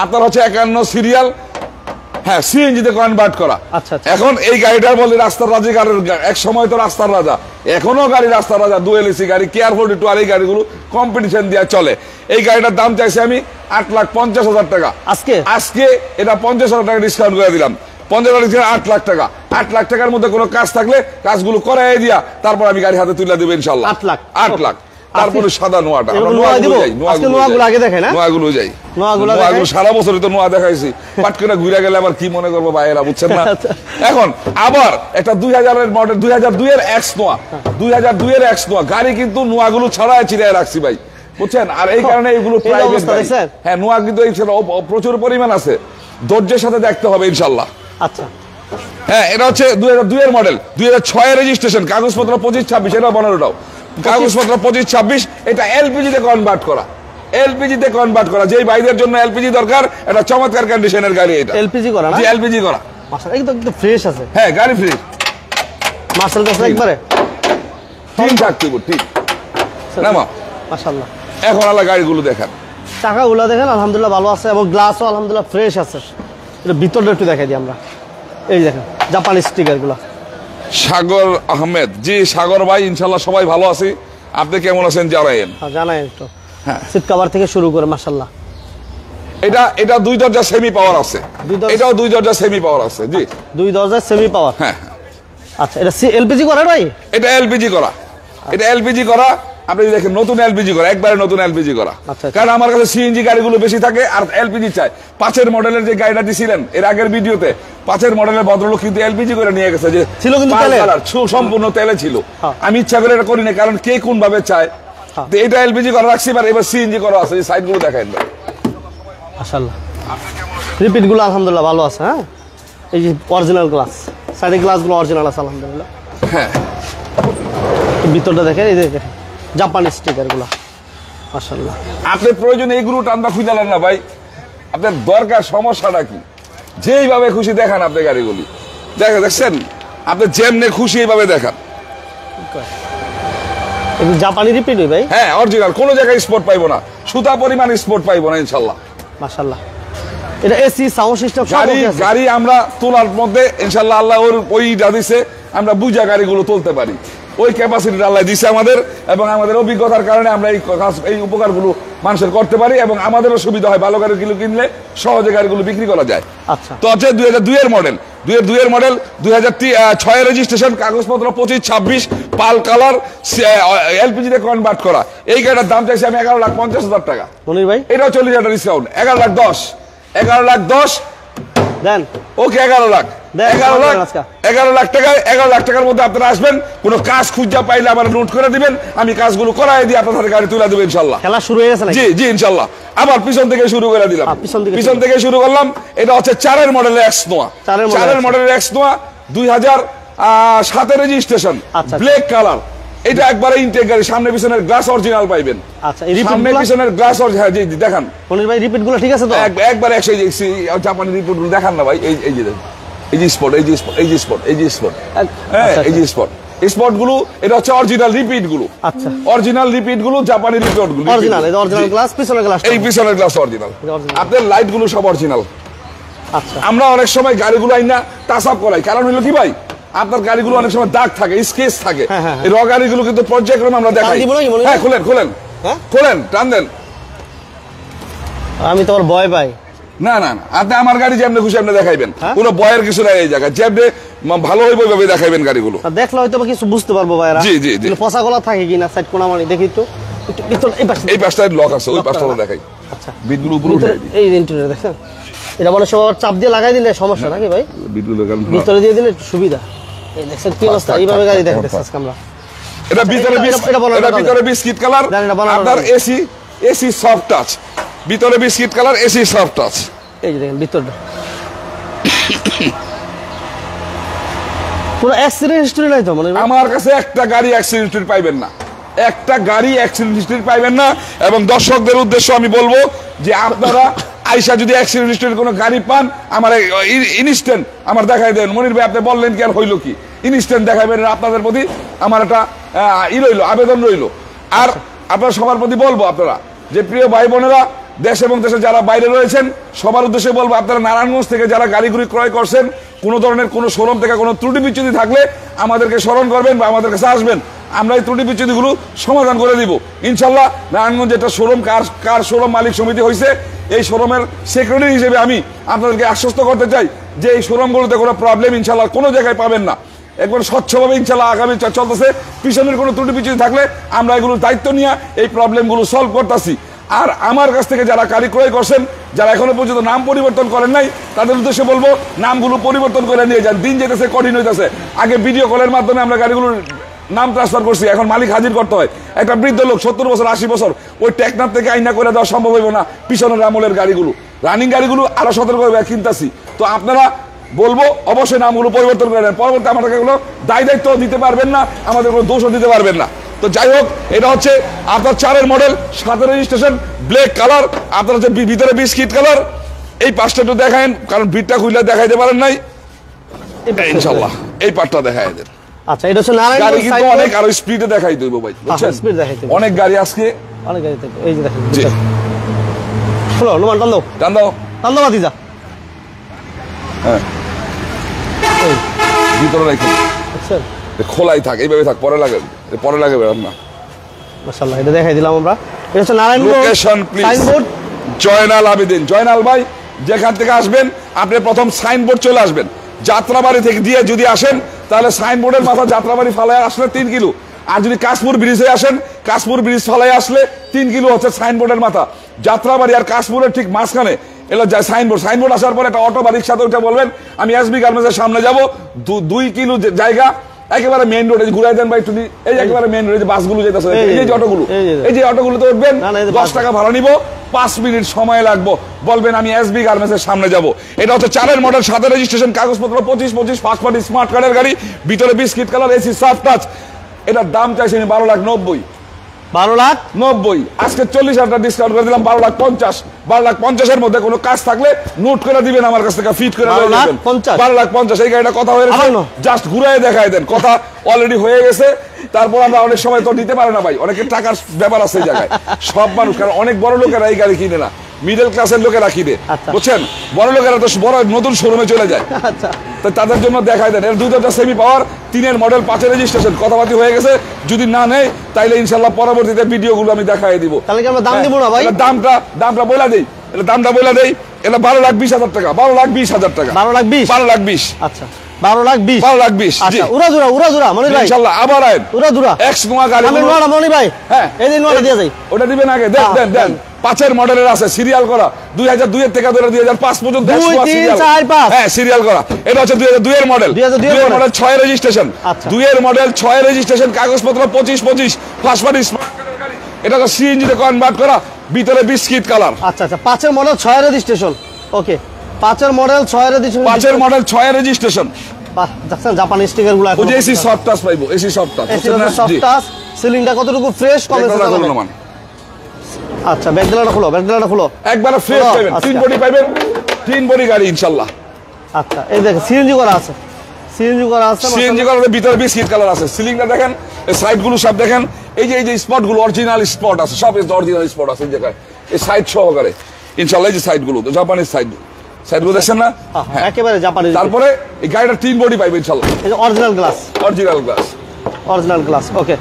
আপনার হচ্ছে 51 সিরিয়াল। হ্যাঁ, সিএনজিতে কনভার্ট করা। আচ্ছা, এখন এই গাড়িটার বলে রাস্তার রাজা গাড়ির, এক সময় তো রাস্তার রাজা, এখনো গাড়ি রাস্তার রাজা, ডুয়েল এসি গাড়ি, কেয়ারফুল টু, আর এই গাড়িগুলো কম্পিটিশন দিয়ে চলে। এই গাড়িটার দাম চাইছি আমি 8,50,000 টাকা। আজকে এটা 50,000 টাকা ডিসকাউন্ট করে দিলাম, 50,000 8 লাখ টাকা। 8 লাখ টাকার মধ্যে কোনো কাজ থাকলে কাজগুলো করাই দিয়া তারপর আমি গাড়ি হাতে তুলে দেবো ইনশাল্লাহ। 8 লাখ। তারপরে সাদা নোয়াটা, নোয়াগুলো আগে দেখেন, নোয়াগুলো যাই, নোয়াগুলো সারা বছরই তো নোয়া দেখাইছি, পাট করে ঘুরে গেলে আবার কি মনে করবো ভাইয়েরা, বুঝছেন না? এখন আবার একটা 2000-এর মডেল, 2002-এর এক্স নোয়া, 2002-এর এক্স নোয়া গাড়ি, কিন্তু নোয়াগুলো ছাড়াই চিরাই রাখছি ভাই, বুঝছেন? আর এই কারণে এইগুলো প্রাইভেট গাড়ি। হ্যাঁ, নোয়া কিন্তু প্রচুর পরিমাণ আছে, ধৈর্যের সাথে দেখতে হবে ইনশাল্লাহ। আচ্ছা, হ্যাঁ, এটা হচ্ছে 2002-এর মডেল, 2006-এর রেজিস্ট্রেশন, কাগজপত্র 25-26, এটা 15টাও কাগজপত্র 25-26। এটা এলপিজিতে কনভার্ট করা, এলপিজিতে কনভার্ট করা। যেই ভাইদের জন্য এলপিজি দরকার, এটা চমৎকার কন্ডিশনের গাড়ি। এটা এলপিজি করা না? জি, এলপিজি করা। মাশাআল্লাহ, একদম ফ্রেশ আছে। হ্যাঁ, গাড়ি ফ্রেশ, মাশাআল্লাহ একবারে ঠিক থাকতে ঠিক না মা, মাশাআল্লাহ। এখন আলাদা গাড়িগুলো দেখেন, চাকাগুলো দেখেন, আলহামদুলিল্লাহ ভালো আছে, এবং গ্লাসও আলহামদুলিল্লাহ ফ্রেশ আছে। এটা ভিতরটা একটু দেখাই দিই আমরা, এই দেখেন জাপানি স্টিকার গুলা। সাগর আহমেদ, জি সাগর ভাই, ইনশাল্লাহ সবাই ভালো আছি, আপনি কেমন আছেন জানাইন? জানাই একটু। হ্যাঁ, সিট কভার থেকে শুরু করে মাশাআল্লাহ। এটা 2 দরজা সেমি পাওয়ার আছে, এটাও 2 দরজা সেমি পাওয়ার আছে। জি, 2 দরজা সেমি পাওয়ার। হ্যাঁ, আচ্ছা, এটা এলপিজি করা ভাই? এটা এলপিজি করা, এটা এলপিজি করা। আপনি দেখেন নতুন এলপিজি করা, একবারে নতুন এলপিজি করা। কারণ আমার কাছে সিএনজি গাড়িগুলো বেশি থাকে আর এলপিজি চাই। 5-এর মডেলের যে গাড়িটা দিছিলেন এর আগের ভিডিওতে, 5-এর মডেলের ভদ্রলোক কিন্তু এলপিজি করে নিয়ে গেছে, যে ছিল কিন্তু সম্পূর্ণ তেলে ছিল। আমি ইচ্ছা করে এটা করি না, কারণ কে কোন ভাবে চায়। তো এটা এলপিজি করা রাখছি, এবার সিএনজি করা আছে। এই সাইডগুলো দেখাই ভাই, মাশাআল্লাহ রিপিট গুলো আলহামদুলিল্লাহ ভালো আছে। হ্যাঁ, এই যে অরিজিনাল গ্লাস, সাইডের গ্লাসগুলো অরিজিনাল আছে আলহামদুলিল্লাহ। হ্যাঁ, ভিতরটা দেখেন, এই দেখেন জাপানি স্টিকার গুলা মাশাআল্লাহ। আপনি প্রয়োজন এইগুলো টান্দা খুঁজালেন না ভাই, আপনার দরকার সমস্যাটা কি? যেইভাবে খুশি দেখান আপনি গাড়িগুলি, দেখছেন আপনি যেমনে খুশি এইভাবে দেখান। এগুলো জাপানি রিপিট ভাই? হ্যাঁ অরিজিনাল, কোনো জায়গায় স্পট পাইবো না, সুতা পরিমাণ স্পট পাইবো না ইনশাল্লাহ। মাশাআল্লাহ। এটা এসি সাউন্ড সিস্টেম সব গাড়ি ওকে আছে? গাড়ি আমরা তোলার মধ্যে ইনশাল্লাহ আল্লাহ ওইটা দিছে, আমরা বুঝা গাড়িগুলো তুলতে পারি, ওই ক্যাপাসিটি আল্লাহ দিছে আমাদের, এবং আমাদের অভিজ্ঞতার কারণে আমরা এই উপকারগুলো মানুষের করতে পারি, এবং আমাদেরও সুবিধা হয়, ভালো গাড়িগুলো কিনলে সহজে গাড়িগুলো বিক্রি করা যায়। আচ্ছা। তো হচ্ছে 2002 এর মডেল, 2002 এর মডেল, 2006 এর রেজিস্ট্রেশন, কাগজপত্র 25-26, পাল কালার, এলপিজি তে কনভার্ট করা। এই গাড়িটার দাম চাইছি আমি 11,50,000 টাকা। মনির ভাই এটাও 40,000 ডিসকাউন্ট, 11,10,000, 11,10,000 দেন। ওকে 11 লাখ, দেন, 11 লাখ, আজকে। 11 লাখ টাকায়, 11 লাখ টাকার মধ্যে আপনারা আসবেন, কোনো কাজ খুঁজা পাইলে আবার নোট করে দিবেন, আমি কাজগুলো করাই দিয়ে আপনাদের গাড়ি তুলে দেবো ইনশাল্লাহ। খেলা শুরু হয়ে গেছে নাকি? জি জি ইনশাল্লাহ। আবার পিছন থেকে শুরু করে দিলাম, পিছন থেকে শুরু করলাম। এটা হচ্ছে 4 মডেলের এক্স নোয়া, 4 মডেলের এক্স নোয়া, 2007 এর রেজিস্ট্রেশন, আচ্ছা। Black colour. এটা একবারে ইনটেক গাড়ি, সামনে পিছনের গ্লাস অরিজিনাল পাইবেন। আচ্ছা, এই সামনে পিছনের গ্লাস অরিজিনাল। জি জি দেখান মনির ভাই, রিপিট গুলো ঠিক আছে তো? একবার 100 জাপানি রিপোর্ট গুলো দেখান না ভাই। এই যে দেখুন, এই যে স্পট, এই যে স্পট, এই যে স্পট, এই যে স্পট, হ্যাঁ এই যে স্পট, স্পট গুলো এটা হচ্ছে অরিজিনাল রিপিট গুলো। আচ্ছা, অরিজিনাল রিপিট গুলো, জাপানি রিপোর্ট গুলো অরিজিনাল। এই অরিজিনাল গ্লাস, পিছনের গ্লাস, এই পিছনের গ্লাস অরিজিনাল, আপনার লাইট গুলো সব অরিজিনাল। আচ্ছা। আমরা অনেক সময় গাড়িগুলো আইনা টাচ আপ করাই, কারণ হলো কি ভাই, আপনার গাড়িগুলো অনেক সময় দাগ থাকে, স্কেচ থাকে, এই র গাড়িগুলো কিন্তু পর্যায়ক্রমে আমরা দেখাই। হ্যাঁ খোলেন খোলেন, খোলেন, টান দেন। আমি তোমার ভয় পাই না না না, আপনি আমার গাড়ি যেমনি খুশি আপনি দেখাইবেন, কোনো ভয়ের কিছু নাই এই জায়গায়, যেমনি ভালো হইব ওইভাবে দেখাইবেন গাড়িগুলো। দেখলে হয়তো বা কিছু বুঝতে পারবো ভাইরা। জি জি জি। পচা গলা থাকে কিনা সাইড কোনা মানে দেখি তো। এই পাশটায় লক আছে, ওই পাশটা দেখাই। আচ্ছা, বিটগুলো উপরে উঠে দিই। এই ইন্টেরিয়র দেখছেন, এটা বলে সব চাপ দিয়ে লাগাই দিলে সমস্যা নাকি ভাই? বিটগুলো ভিতরে দিয়ে দিলে সুবিধা। এই দেখছেন কি অবস্থা, এইভাবে গাড়ি দেখতেছি আজকে আমরা। এটা ভিতরে বিস্কিট কালার, আপনার এসি সফট টাচ, ভিতরে biscuit colour, AC soft touch. এই যে দেখেন ভিতরটা পুরো অ্যাক্সিডেন্ট হিস্টরি নাই তো মানে? আমার কাছে একটা গাড়ি অ্যাক্সিডেন্ট হিস্টরি পাইবেন না, একটা গাড়ি অ্যাক্সিডেন্ট হিস্টরি পাইবেন না। এবং দর্শকদের উদ্দেশ্য আমি বলবো যে আপনারা আইসা যদি অ্যাক্সিডেন্ট হিস্টরির কোনো গাড়ি পান, আমার ইনস্ট্যান্ট আমার দেখাই দেন। মনির ভাই আপনি বললেন কি আর হইল কি, ইনস্ট্যান্ট দেখাবেন। আপনাদের প্রতি আমার একটা রইল, আবেদন রইল। আর আপনারা সবার প্রতি বলবো, আপনারা যে প্রিয় ভাই বোনেরা দেশ এবং দেশে যারা বাইরে রয়েছেন, সবার উদ্দেশ্যে বলবো, আপনারা নারায়ণগঞ্জ থেকে যারা গাড়িগুলি ক্রয় করছেন, কোনো ধরনের কোনো শোরুম থেকে কোনো ত্রুটি বিচ্যুতি থাকলে আমাদেরকে স্মরণ করবেন বা আমাদের কাছে আসবেন, আমরা এই ত্রুটি বিচ্যুতিগুলো সমাধান করে দিব ইনশাল্লাহ। নারায়ণগঞ্জ একটা শোরুম, কার শোরুম মালিক সমিতি হয়েছে, এই শোরুমের সেক্রেটারি হিসেবে আমি আপনাদেরকে আশ্বস্ত করতে চাই যে এই শোরুমগুলোতে কোনো প্রবলেম ইনশাল্লাহ কোনো জায়গায় পাবেন না। একবার স্বচ্ছভাবে ইনশাল্লাহ আগামী চলতেছে। পিছনের কোনো ত্রুটি বিচ্যুতি থাকলে আমরা এগুলোর দায়িত্ব নিয়ে এই প্রবলেমগুলো সলভ করতেছি। আর আমার কাছ থেকে যারা গাড়ি ক্রয় করছেন, যারা এখনো পর্যন্ত নাম পরিবর্তন করেন নাই, তাদের উদ্দেশ্যে বলবো নামগুলো পরিবর্তন করে নিয়ে যান। দিন যেতেছে, কঠিন হইতেছে। আগে ভিডিও কলের মাধ্যমে আমরা গাড়িগুলোর নাম ট্রান্সফার করছি, এখন মালিক হাজির করতে হয়। একটা বৃদ্ধ লোক 70 বছর 80 বছর, ওই টেকনাফ থেকে আইনা করে দেওয়া সম্ভব হইব না। পিছনের আমলের গাড়িগুলো, রানিং গাড়িগুলো আরো সতর্ক কিনতেছি। তো আপনারা বলবো অবশ্যই নামগুলো পরিবর্তন করে নেন, পরবর্তী আমাদেরকে কোনো দায়িত্ব দিতে পারবেন না, আমাদের কোনো দোষও দিতে পারবেন না। তো যাই হোক, এটা হচ্ছে আপনার 4 মডেল, 7 রেজিস্ট্রেশন, ব্ল্যাক কালার, আপনার হচ্ছে ভিতরে বিস্কিট কালার। এই পাশটা একটু দেখায়েন, কারণ বিটটা খুলে দেখাইতে পারেন নাই ইনশাল্লাহ। এই পাটটা দেখাই দেন। আচ্ছা, এটা হচ্ছে নারায়ণগঞ্জ গাড়ি কিন্তু সাইড অনেক আরো স্পিডে দেখাই দেব ভাই, বুঝছেন? স্পিড দেখাইতে অনেক গাড়ি আজকে, অনেক গাড়ি থেকে। এই যে দেখেন, জি হলো নোমান টান দাও, টান দাও, টান দাও ভাতিজা। হ্যাঁ ভিতরে রাখুন, আচ্ছা খোলাই থাক, এইভাবে থাক, পরে লাগে না। মাশাআল্লাহ, এটা দেখাই দিলাম আমরা। এটা হচ্ছে Narayanganj location please, signboard Joynal Abedin. Joynal ভাই যেখান থেকে আসবেন, আপনি প্রথম সাইনবোর্ড চলে আসবেন। যাত্রাবাড়ি থেকে দিয়ে যদি আসেন, তাহলে সাইনবোর্ডের মাথা যাত্রাবাড়ি ফালায় আসলে 3 কিলো। আর যদি কাশপুর ব্রিজে আসেন, কাশপুর ব্রিজ ফালায় আসলে 3 কিলো হচ্ছে সাইনবোর্ডের মাথা। যাত্রাবাড়ি আর কাশপুরের ঠিক মাঝখানে এলো সাইনবোর্ড। সাইনবোর্ড আসার পর একটা অটো বা রিক্সাতে উঠে বলবেন আমি এসবি গার্মেন্টসের সামনে যাবো। 2 কিলো জায়গা, একেবারে মেইন রোডে ঘুরাই দেন ভাই, তুমি এই একেবারে মেইন রোডে বাসগুলো যেতেছে, এই যে অটোগুলো, এই যে অটোগুলোতে উঠবেন, 10 টাকা ভাড়া নিব, 5 মিনিট সময় লাগবো, বলবেন আমি এসবি গার্মেন্টসের সামনে যাব। এটা হচ্ছে 4 মডেল, 7 রেজিস্ট্রেশন, কাগজপত্র 25 ফার্স্ট পার্টি স্মার্ট কার্ডের গাড়ি, ভিতরে biscuit colour, AC soft touch. এটার দাম চাইছি আমি 12,90,000। 12,90,000 আজকে 40,000 ডিসকাউন্ট করে দিলাম 12,50,000 12,50,000 মধ্যে কোনো কাজ থাকলে নোট করে দিবেন আমার কাছ থেকে ফিট করে দিবেন 12,50,000 এই গাড়িটা কথা হয়ে গেছে জাস্ট ঘুরায় দেখায় দেন কথা অলরেডি হয়ে গেছে তারপর আমরা অনেক সময় তো নিতে পারে না ভাই অনেকের টাকার ব্যাপার আছে এই জায়গায় সব মানুষ কারণ অনেক বড় লোকেরা এই গাড়ি কিনে না মিডল ক্লাসের লোকেরা কিনে বুঝছেন বড় লোকেরা তো বড় নতুন শোরুমে চলে যায় তো তাদের জন্য দেখাই দেন এর দুইটা সেমি পাওয়ার 3-এর মডেল 5-এর রেজিস্ট্রেশন কথাবার্তা হয়ে গেছে যদি না নেয় তাইলে ইনশাআল্লাহ পরবর্তীতে ভিডিওগুলো আমি দেখাই দিব তাহলে কি আমরা দাম দিব না ভাই দামটা বইলা দেই দামটা বইলা দেই এটা 12,20,000 টাকা 12,20,000 টাকা 12,20,000 আচ্ছা 12,20,000 আচ্ছা উড়াধুরা মনির ভাই ইনশাআল্লাহ আবার আইন উড়াধুরা এক্স নোয়া গাড়ি আমি নোয়া মনির ভাই হ্যাঁ এই দিন নোয়াটা দিয়ে যাই ওটা দিবেন আগে দেন 5-এর মডেলের আছে সিরিয়াল করা 2002 এর থেকে 2005 পর্যন্ত 2 3 4 5 হ্যাঁ সিরিয়াল করা এটা হচ্ছে 2002 এর মডেল 2002 এর মডেল 6 এর রেজিস্ট্রেশন 2 এর মডেল 6 এর রেজিস্ট্রেশন কাগজপত্র 25 ফার্স্ট পার্টি স্মার্ট কার্ডের গাড়ি এটা তো সিএনজি তে কনভার্ট করা ভিতরে বিস্কিট কালার আচ্ছা 5-এর মডেল 6 এর রেজিস্ট্রেশন ওকে 5-এর মডেল 6 এর রেজিস্ট্রেশন 5-এর মডেল 6 এর রেজিস্ট্রেশন বাহ দেখছেন জাপানি স্টিকার গুলো ওই যে এসি সফট টাচ পাইবো AC soft touch soft touch সিলিংটা কতটুকু ফ্রেশ কমেছে আচ্ছা ব্যাকডালাটা খুলো একবারে ফ্রেশ পাবেন 3 বডি পাবেন 3 বডি গাড়ি ইনশাআল্লাহ আচ্ছা এই দেখেন সিএনজি করা আছে সিএনজি করার ভিতরে বিস্কিট কালার আছে সিলিংটা দেখেন এই সাইড গুলো সব দেখেন এই যে স্পট গুলো অরিজিনাল স্পট আছে সব অরিজিনাল স্পট আছে এই জায়গায় এই সাইড সহকারে ইনশাআল্লাহ এই যে সাইড গুলো জাপানিজ সাইড গুলো দেখছেন না একেবারে জাপানি তারপরে এই গাড়িটা 3 বডি পাইবে ইনশাআল্লাহ এই যে অরিজিনাল গ্লাস ওকে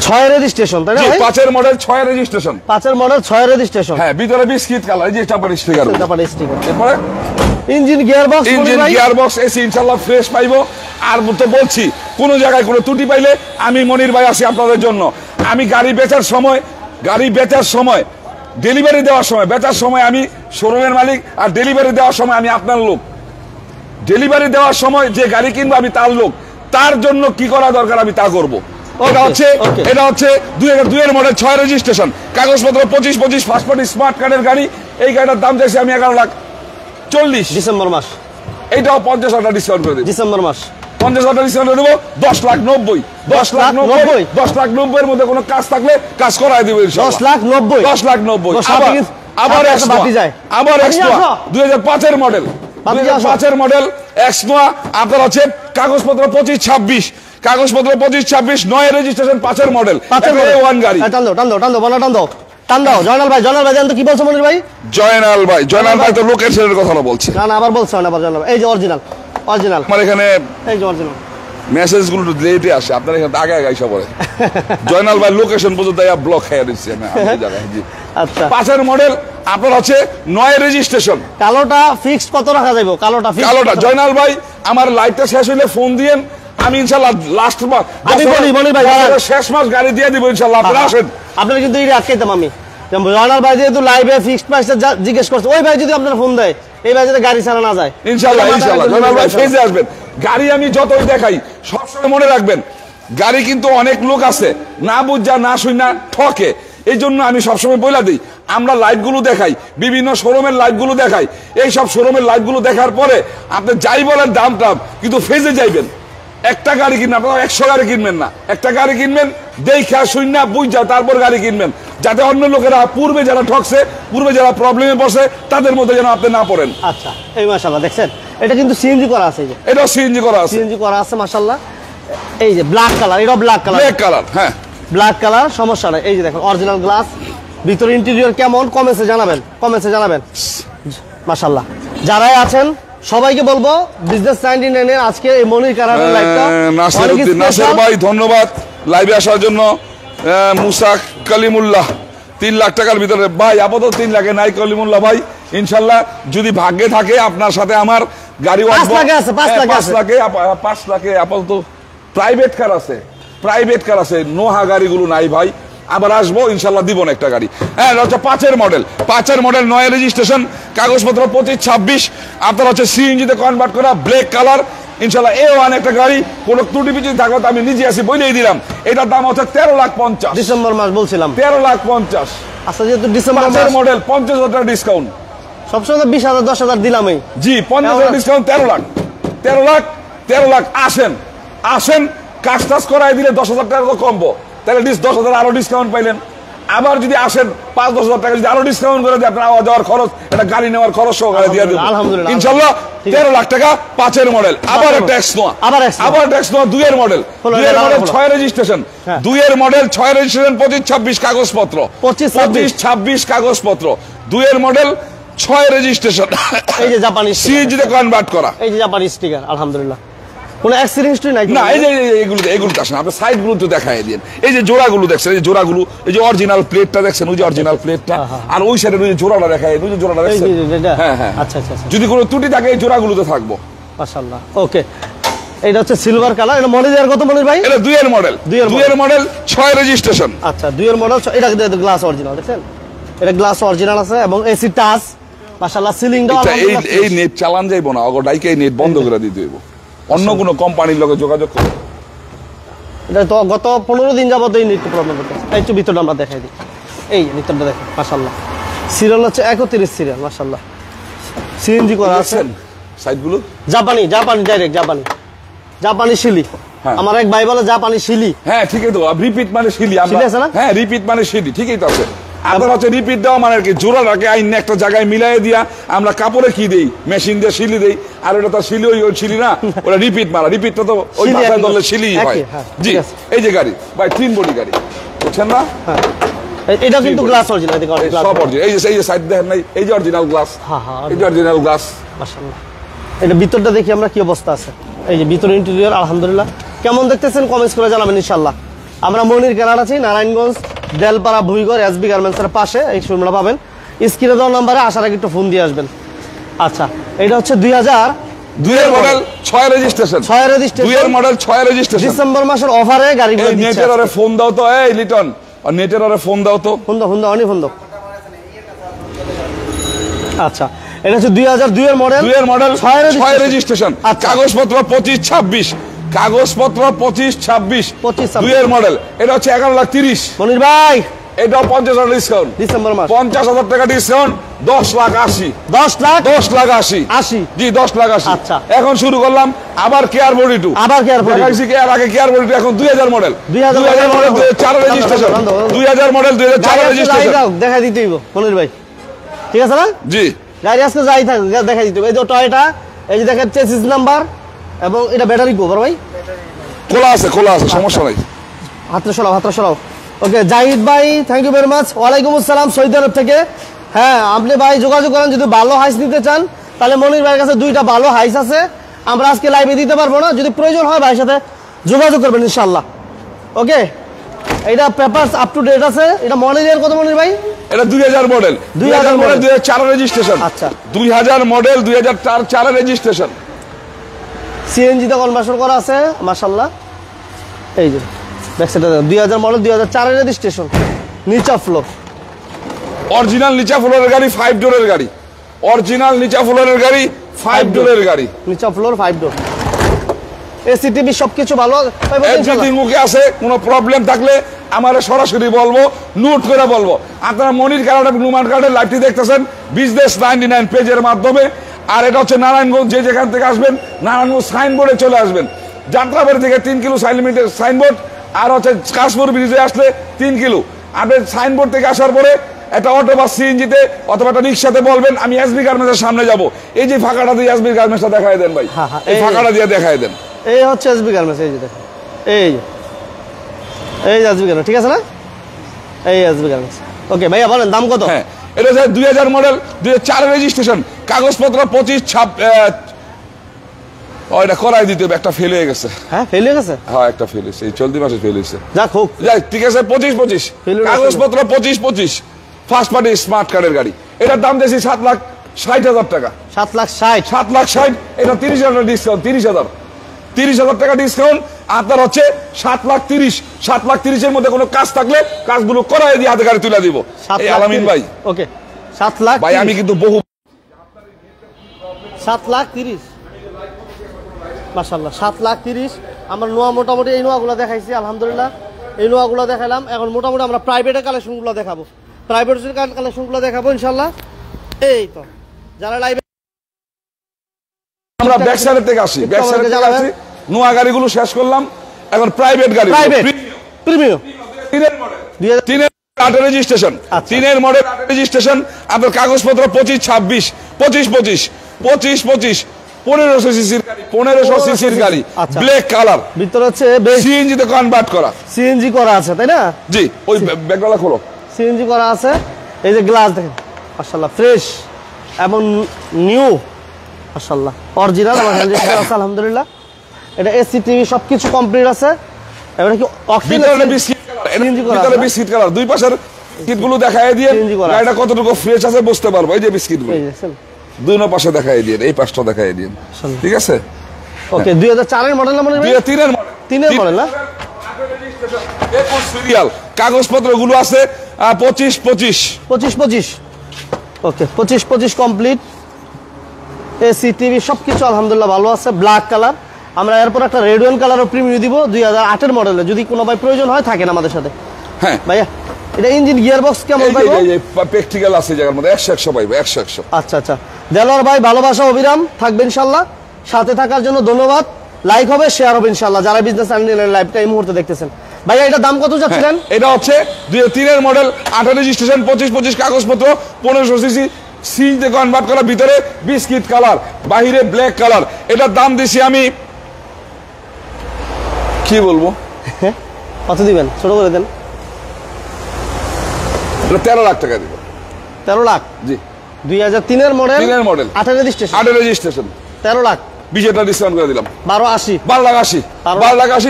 6 এর রেজিস্ট্রেশন তাই না ভাই 5-এর মডেল 6 এর রেজিস্ট্রেশন 5-এর মডেল 6 এর রেজিস্ট্রেশন হ্যাঁ ভিতরে বিস্কিট কালার এই যে জাপানি স্টিকার এরপরে ইঞ্জিন গিয়ারবক্স এসি ইনশাআল্লাহ ফ্রেশ পাইবো আর তো বলছি কোন জায়গায় কোনো ত্রুটি পাইলে আমি মনির ভাই আছি আপনাদের জন্য আমি গাড়ি বেচার সময় ডেলিভারি দেওয়ার সময় বেচার সময় আমি শোরুমের মালিক আর ডেলিভারি দেওয়ার সময় আমি আপনার লোক ডেলিভারি দেওয়ার সময় যে গাড়ি কিনবো আমি তার লোক তার জন্য কি করা দরকার আমি তা করবো এটা হচ্ছে 2002 এর মডেল 6 রেজিস্ট্রেশন কাগজপত্র 25 ফার্স্ট পার্টি স্মার্ট কার্ডের গাড়ি এই গাড়িটার দাম চাইছি আমি 11,40,000 ডিসেম্বর মাস এইটাও 50,000 ডিসকাউন্ট করে দেব ডিসেম্বর মাস 50,000 ডিসকাউন্ট করে দেব 10,90,000 এর মধ্যে কোনো কাজ থাকলে কাজ করায় দেব ইনশাআল্লাহ 10,90,000 আবার এক্সট্রা 2005 এর মডেল 2005 এর মডেল এক্সট্রা আপনার আছে কাগজপত্র 25-26 কাগজপত্র 25-26 9 রেজিস্ট্রেশন 5-এর মডেল ওয়ান গাড়ি টান দাও জয়নাল ভাই জানেন তো কি বলছো মনির ভাই জয়নাল ভাই তো লোকেশনের কথা বলছে না আবার বলছো না আবার জয়নাল এই যে অরিজিনাল আমার এখানে এই যে অরিজিনাল মেসেজ গুলো লেটে আসে আপনার এখানে আগে এসে পড়ে জয়নাল ভাই লোকেশন পর্যন্ত ব্লক খেয়ে দিচ্ছে আমি জায়গায় জি আচ্ছা 5-এর মডেল আপনার হচ্ছে 9 রেজিস্ট্রেশন কালোটা ফিক্সড কত রাখা যাবে কালোটা জয়নাল ভাই আমার লাইটটা শেষ হইলে ফোন দিয়েন আমি ইনশাআল্লাহ লাস্ট মাস আমি বলি ভাই শেষ মাস গাড়ি দিয়ে দিব ইনশাআল্লাহ আপনারা আসেন আপনারা কিন্তু এই আটকাইতাম আমি জয়নাল ভাই যেহেতু লাইভে ফিক্সড প্রাইসে জিজ্ঞেস করছে ওই ভাই যদি আপনার ফোন দেয় এই ভাই যদি গাড়ি ছাড়া না যায় ইনশাআল্লাহ জয়নাল ভাই ফেজে আসবেন গাড়ি আমি যতই দেখাই সবসময় মনে রাখবেন গাড়ি কিন্তু অনেক লোক আছে না বুঝা না শুনা ঠকে এই জন্য আমি সবসময় বলে দিই আমরা লাইভগুলো দেখাই বিভিন্ন শোরুমের লাইভগুলো দেখাই এই সব শোরুমের লাইভগুলো দেখার পরে আপনি যাই বলেন দাম কিন্তু ফেজে যাইবেন একটা গাড়ি কিনবেন আপনারা 100 গাড়ি কিনবেন না একটা গাড়ি কিনবেন দেখা শুনা বুঝা তারপর গাড়ি কিনবেন যাতে অন্য লোকেরা পূর্বে যারা ঠকছে পূর্বে যারা প্রবলেমে পড়ছে তাদের মধ্যে যেন আপনি না পড়েন আচ্ছা এই মাশাআল্লাহ দেখছেন এটা কিন্তু সিএনজি করা আছে এটা সিএনজি করা আছে মাশাআল্লাহ এই যে ব্ল্যাক কালার এটা ব্ল্যাক কালার হ্যাঁ ব্ল্যাক কালার সমস্যা নাই এই যে দেখেন অরিজিনাল গ্লাস ভিতরে ইন্টেরিয়র কেমন কমেন্টসে জানাবেন মাশাআল্লাহ যারাই আছেন সবাইকে বলবো বিজনেস 99 এর আজকে এই মনির কারারের লাইভটা নাসির ভাই ধন্যবাদ লাইভে আসার জন্য মুসা কালিমুল্লাহ 3 লাখ টাকার ভিতরে ভাই আপাতত 3 লাখে নাই কলিমুল্লাহ ভাই ইনশাআল্লাহ যদি ভাগ্যে থাকে আপনার সাথে আমার গাড়ি 5 লাখে আপাতত প্রাইভেট কার আছে নোহা গাড়িগুলো নাই ভাই আবার আসবো ইনশাআল্লাহ দিব না একটা গাড়ি হ্যাঁ হচ্ছে 5-এর মডেল 9 রেজিস্ট্রেশন কাগজপত্র 25-26 আপনার হচ্ছে সিএনজি তে কনভার্ট করা ব্ল্যাক কালার ইনশাআল্লাহ A1 একটা গাড়ি কোন ত্রুটি বিচি থাকলে আমি নিজে আসি বলেই দিলাম এটার দাম হচ্ছে 13,50,000 ডিসেম্বর মাস বলছিলাম 13,50,000 আচ্ছা যেহেতু ডিসেম্বর মাসের মডেল 50,000 টাকা ডিসকাউন্ট সবসময় 20,000 10,000 দিলামই জি 50,000 ডিসকাউন্ট 13 লাখ আসেন কাজ করাই দিলে 10,000 টাকা তো কমবো তাহলে 10,000 আরো ডিসকাউন্ট পাইলেন। আবার যদি আসেন 5-10,000 টাকা যদি আরো ডিসকাউন্ট করে দিয়ে আপনার আওয়া যাওয়ার খরচ, একটা গাড়ি নেওয়ার খরচ সহকারে দিয়ে দেবো আলহামদুলিল্লাহ। ইনশাল্লাহ। 13 লাখ টাকা 5-এর মডেল, আবার একটা এক্সনোয়া, আবার একটা এক্সনোয়া 2-এর মডেল, 2-এর মডেল 6 রেজিস্ট্রেশন, 2-এর মডেল 6 রেজিস্ট্রেশন, 25-26 কাগজপত্র, 25-26 কাগজপত্র, 2-এর মডেল 6 রেজিস্ট্রেশন। এই যে জাপানি সিএনজিতে কনভার্ট করা, এই যে জাপানি স্টিকার আলহামদুলিল্লাহ। কোনো অ্যাক্সিডেন্ট হিস্ট্রি নাই না। এই যে এগুলো আসেন আপনি সাইড গুলো তো দেখাই দিন। এই যে জোড়াগুলো দেখছেন, এই যে জোড়াগুলো, এই যে অরিজিনাল প্লেটটা দেখছেন, ওই যে অরিজিনাল প্লেটটা, আর ওই সাইডের ওই যে জোড়াটা দেখাই, ওই যে জোড়াটা দেখছেন। হ্যাঁ হ্যাঁ, আচ্ছা আচ্ছা। যদি কোনো ত্রুটি থাকে এই জোড়াগুলোতে থাকবো। মাশাআল্লাহ। ওকে, এটা হচ্ছে সিলভার কালার। এটা মডেল ইয়ার কত মনির ভাই? এটা 2-এর মডেল, 2-এর মডেল 6 রেজিস্ট্রেশন। আচ্ছা, 2-এর মডেল। এটা গ্লাস অরিজিনাল, দেখছেন এটা গ্লাস অরিজিনাল আছে এবং এসি টাচ মাশাআল্লাহ। সিলিংটা এই নেট চালান যাইবো না, অগডাইকে এই নেট বন্ধ করে দিতে হইব, অন্য কোনো কোম্পানির লগে যোগাযোগ করো। এটা তো গত 15 দিন যাবত এই নেট প্রবলেম করতেছে। এই তো ভিতরটা আমরা দেখাই দিই। এই নিতরটা দেখেন মাশাআল্লাহ। সিরিয়াল হচ্ছে 31 সিরিয়াল মাশাআল্লাহ। সিএনজি করা আছে সাইডগুলো জাপানি ডাইরেক্ট জাপানি শিলি। আমার এক ভাই বলে জাপানি শিলি। হ্যাঁ ঠিকই তো, রিপিট মানে শিলি। হ্যাঁ রিপিট মানে শিলি, ঠিকই তো আছে। আপনার হচ্ছে রিপিট দেওয়া মানে কি, জোড়াটাকে আইন একটা জায়গায় মিলাই দিয়া আমরা কাপড়ে কি দেই, মেশিন দিয়ে শিলি দেই। আর ওটা তো শিলি, ওই শিলি না, ওটা রিপিট মারা। রিপিটটা তো ওই মাথায় ধরলে শিলি হয়। জি, এই যে গাড়ি ভাই 3 বডি গাড়ি, বুঝছেন না? এটা কিন্তু গ্লাস অরিজিনাল, সব অরিজিনাল। এই যে সাইড দেখেন নাই, এই যে অরিজিনাল গ্লাস, এই যে অরিজিনাল গ্লাস মাশাআল্লাহ। এটা ভিতরটা দেখি আমরা কি অবস্থা আছে। এই যে ভিতরে ইন্টেরিয়র আলহামদুলিল্লাহ। কেমন দেখতেছেন কমেন্টস করে জানাবেন ইনশাআল্লাহ। আমরা মনির কেনার আছি নারায়ণগঞ্জ দেলপাড়া ভুইগড় এসবি গার্মেন্টসের পাশে। এই শোরুমটা পাবেন। স্ক্রিনে দেওয়া নম্বরে আসার আগে একটু ফোন দিয়ে আসবেন। আচ্ছা, এটা হচ্ছে 2-এর মডেল 6 রেজিস্ট্রেশন, 6 রেজিস্ট্রেশন, 2-এর মডেল 6 রেজিস্ট্রেশন। ডিসেম্বর মাসের অফারে গাড়িগুলো দিচ্ছে। নেটের আরে ফোন দাও তো, এই লিটন, আর নেটের আরে ফোন দাও তো। ফোন দাও। আচ্ছা, এটা হচ্ছে 2002 এর মডেল, 2-এর মডেল 6 রেজিস্ট্রেশন, কাগজপত্র 25-26, কাগজপত্র 25-26, 2-এর মডেল। এটা হচ্ছে 11,30,000 মনির ভাই। এটাও 50,000 ডিসকাউন্ট, ডিসেম্বর মাস 50,000 টাকা ডিসকাউন্ট, 10,80,000, 10,80,000 জি 10,80,000। আচ্ছা, এখন শুরু করলাম আবার কেয়ার বডি 2, আবার কেয়ার বডি দেখাইছি কেয়ার আগে, কেয়ার বডি 2 এখন 2000 model, 2000 model 2004 registration, 2000 model 2004 registration. দেখাই দিতে হইব মনির ভাই, ঠিক আছে না? জি, গাড়ি আজকে যাই থাক দেখাই দিতে হবে। এই যে টয়টা, এই যে দেখেন চেসিস নাম্বার, এবং এটা ব্যাটারি গোবর ভাই, খোলা আছে সমস্যা নাই। হাতটা সরাও। ওকে, জাহিদ ভাই থ্যাংক ইউ ভেরি মাচ। ওয়ালাইকুম আসসালাম সৌদি আরব থেকে। হ্যাঁ, আপনি ভাই যোগাযোগ করেন যদি ভালো হাইস নিতে চান, তাহলে মনির ভাইয়ের কাছে 2টা ভালো হাইস আছে। আমরা আজকে লাইভে দিতে পারবো না, যদি প্রয়োজন হয় ভাইয়ের সাথে যোগাযোগ করবেন ইনশাআল্লাহ। ওকে, এটা পেপারস আপ টু ডেট আছে। এটা মডেলের কত মনির ভাই? এটা 2000 মডেল, 2000 মডেল 2004 রেজিস্ট্রেশন। আচ্ছা, 2000 মডেল 2004 রেজিস্ট্রেশন, সিএনজি তে কনভার্সন করা আছে মাশাআল্লাহ। এই যে ব্যাকসাইডে 2000 মডেল 2004 রেজিস্ট্রেশন, নিচা ফ্লোর, অরিজিনাল নিচা ফ্লোরের গাড়ি, 5 ডোরের গাড়ি, অরিজিনাল নিচা ফ্লোরের গাড়ি, 5 ডোরের গাড়ি, নিচা ফ্লোর 5 ডোর, এসি টিভি সবকিছু ভালো। এভরিথিং মুখে আছে। কোনো প্রবলেম থাকলে আমারে সরাসরি বলবো, নোট করে বলবো। আপনারা মনির কার্ড, নুমান কার্ডের লাইভটি দেখতেছেন বিজনেস 99 পেজের মাধ্যমে। আর এটা হচ্ছে নারায়ণগঞ্জ, যে যেখান থেকে আসবেন নারায়ণগঞ্জ সাইনবোর্ডে চলে আসবেন। যাত্রাবাড়ি থেকে 3 কিলো সাইলিমিটার সাইনবোর্ড, আর হচ্ছে কাশপুর ব্রিজে আসলে 3 কিলো। আপনি সাইনবোর্ড থেকে আসার পরে একটা অটো বা সিএনজিতে অথবা একটা রিক্সাতে বলবেন আমি এসবি গার্মেন্টসের সামনে যাব। এই যে ফাঁকাটা দিয়ে এসবি গার্মেন্টসটা দেখায় দেন ভাই, এই ফাঁকাটা দিয়ে দেখায় দেন। এই হচ্ছে এসবি গার্মেন্টস, এই যে দেখেন, এই যে এসবি গার্মেন্টস, ঠিক আছে না? এই এসবি গার্মেন্টস। ওকে ভাইয়া বলেন দাম কত? হ্যাঁ, এটা হচ্ছে 2000 মডেল 2004 রেজিস্ট্রেশন, কাগজপত্র 25 এটা করাই দিতে হবে, একটা ফেল হয়ে গেছে। হ্যাঁ, ফেল হয়ে গেছে। হ্যাঁ, একটা ফেল হয়েছে, এই চলতি মাসে ফেল হয়েছে। যাক হোক, যাই, ঠিক আছে। 25 কাগজপত্র 25 ফার্স্ট পার্টি স্মার্ট কার্ডের গাড়ি। এটার দাম দিয়েছি 7,60,000 টাকা, 7,60,000, 7,60,000। এটা 30,000 ডিসকাউন্ট, 30,000 টাকা ডিসকাউন্ট। আপনার হচ্ছে 7,30,000, 7,30,000 মধ্যে কোনো কাজ থাকলে কাজগুলো করাই দিয়ে হাতে গাড়ি তুলে দিব। এই আলামিন ভাই, ওকে 7,30,000 ভাই, আমি কিন্তু বহু 7,30,000 মাশাআল্লাহ, 7,30,000। আমরা নোয়া মোটামুটি এই নোয়াগুলো দেখাইছি আলহামদুলিল্লাহ। এই নোয়াগুলো দেখালাম। এখন মোটামুটি আমরা প্রাইভেটের কালেকশনগুলো দেখাবো, প্রাইভেটের কালেকশনগুলো দেখাবো ইনশাআল্লাহ। এই তো যারা লাইভে, আমরা ব্যাক সাইড থেকে আসি, ব্যাক সাইড থেকে আসি। নোয়া গাড়িগুলো শেষ করলাম, এখন প্রাইভেট গাড়ি, প্রাইভেট প্রিমিয়াম তিনের আটের রেজিস্ট্রেশন, আচ্ছা। তিনের মডেল আটের রেজিস্ট্রেশন, আপনার কাগজপত্র 25-26, 25-25, 25-25, 1500 সিসির গাড়ি, 1500 সিসির গাড়ি, আচ্ছা। ব্ল্যাক কালার, ভিতরে হচ্ছে বেশ সিএনজি তে কনভার্ট করা। সিএনজি করা আছে তাই না? জি, ওই ব্যাগডালা খোলো। সিএনজি করা আছে। এই যে গ্লাস দেখেন মাশাআল্লাহ ফ্রেশ এবং নিউ মাশাআল্লাহ অরিজিনাল আমার হ্যান্ড আছে আলহামদুলিল্লাহ। এটা এসি টিভি সবকিছু কমপ্লিট আছে। এবারে কি ভিতরে বিস্কিট কালার, ভিতরে বিস্কিট কালার, দুই পাশের বিস্কিট গুলো দেখায় দিয়ে CNG করা গাড়িটা কতটুকু ফ্রেশ আছে বুঝতে পারবো। এই যে বিস্কিট গুলো এই যে দেখছেন? দুই পাশে দেখায় দিয়ে, এই পাশটা দেখায় দিয়ে, ঠিক আছে? ওকে 2004 এর মডেল না মনে হয়? 3 এর মডেল, 3 এর মডেল না? 21 সিরিয়াল, কাগজপত্র গুলো আছে 25-25। 25-25 ওকে 25-25 কমপ্লিট। এসি টিভি সবকিছু আলহামদুলিল্লাহ ভালো আছে। Black colour. আমরা এরপর একটা রেড ওয়াইন কালারও প্রিমিয়াম দিব 2008 এর মডেলে, যদি কোনো ভাই প্রয়োজন হয় থাকেন আমাদের সাথে। হ্যাঁ ভাইয়া এটা ইঞ্জিন গিয়ার বক্স কেমন পাইবো? এই প্র্যাকটিক্যাল আছে জায়গার মধ্যে 100 পাইবো, 100। আচ্ছা আচ্ছা দেলোয়ার ভাই ভালোবাসা অবিরাম থাকবে ইনশাআল্লাহ। সাথে থাকার জন্য ধন্যবাদ। লাইক হবে, শেয়ার হবে ইনশাআল্লাহ যারা বিজনেস চ্যানেলের লাইভটা এই মুহূর্তে দেখতেছেন। ভাইয়া এটা দাম কত যাচ্ছিলেন? এটা হচ্ছে 2003 এর মডেল, 8 রেজিস্ট্রেশন, 25-25 কাগজপত্র, 1500 সিসি, সিএনজি কনভার্ট করা, ভিতরে বিস্কিট কালার, বাহিরে ব্ল্যাক কালার। এটার দাম দিছি আমি কি বলবো, কত দিবেন? ছোট করে দেন। এটা 13 লাখ টাকা দিব। 13 লাখ? জি 2003 এর মডেল, 3 এর model, 8 registration, 8 registration, 13 lakh, 20 discount করে দিলাম, 1280। 12 লাখ 80,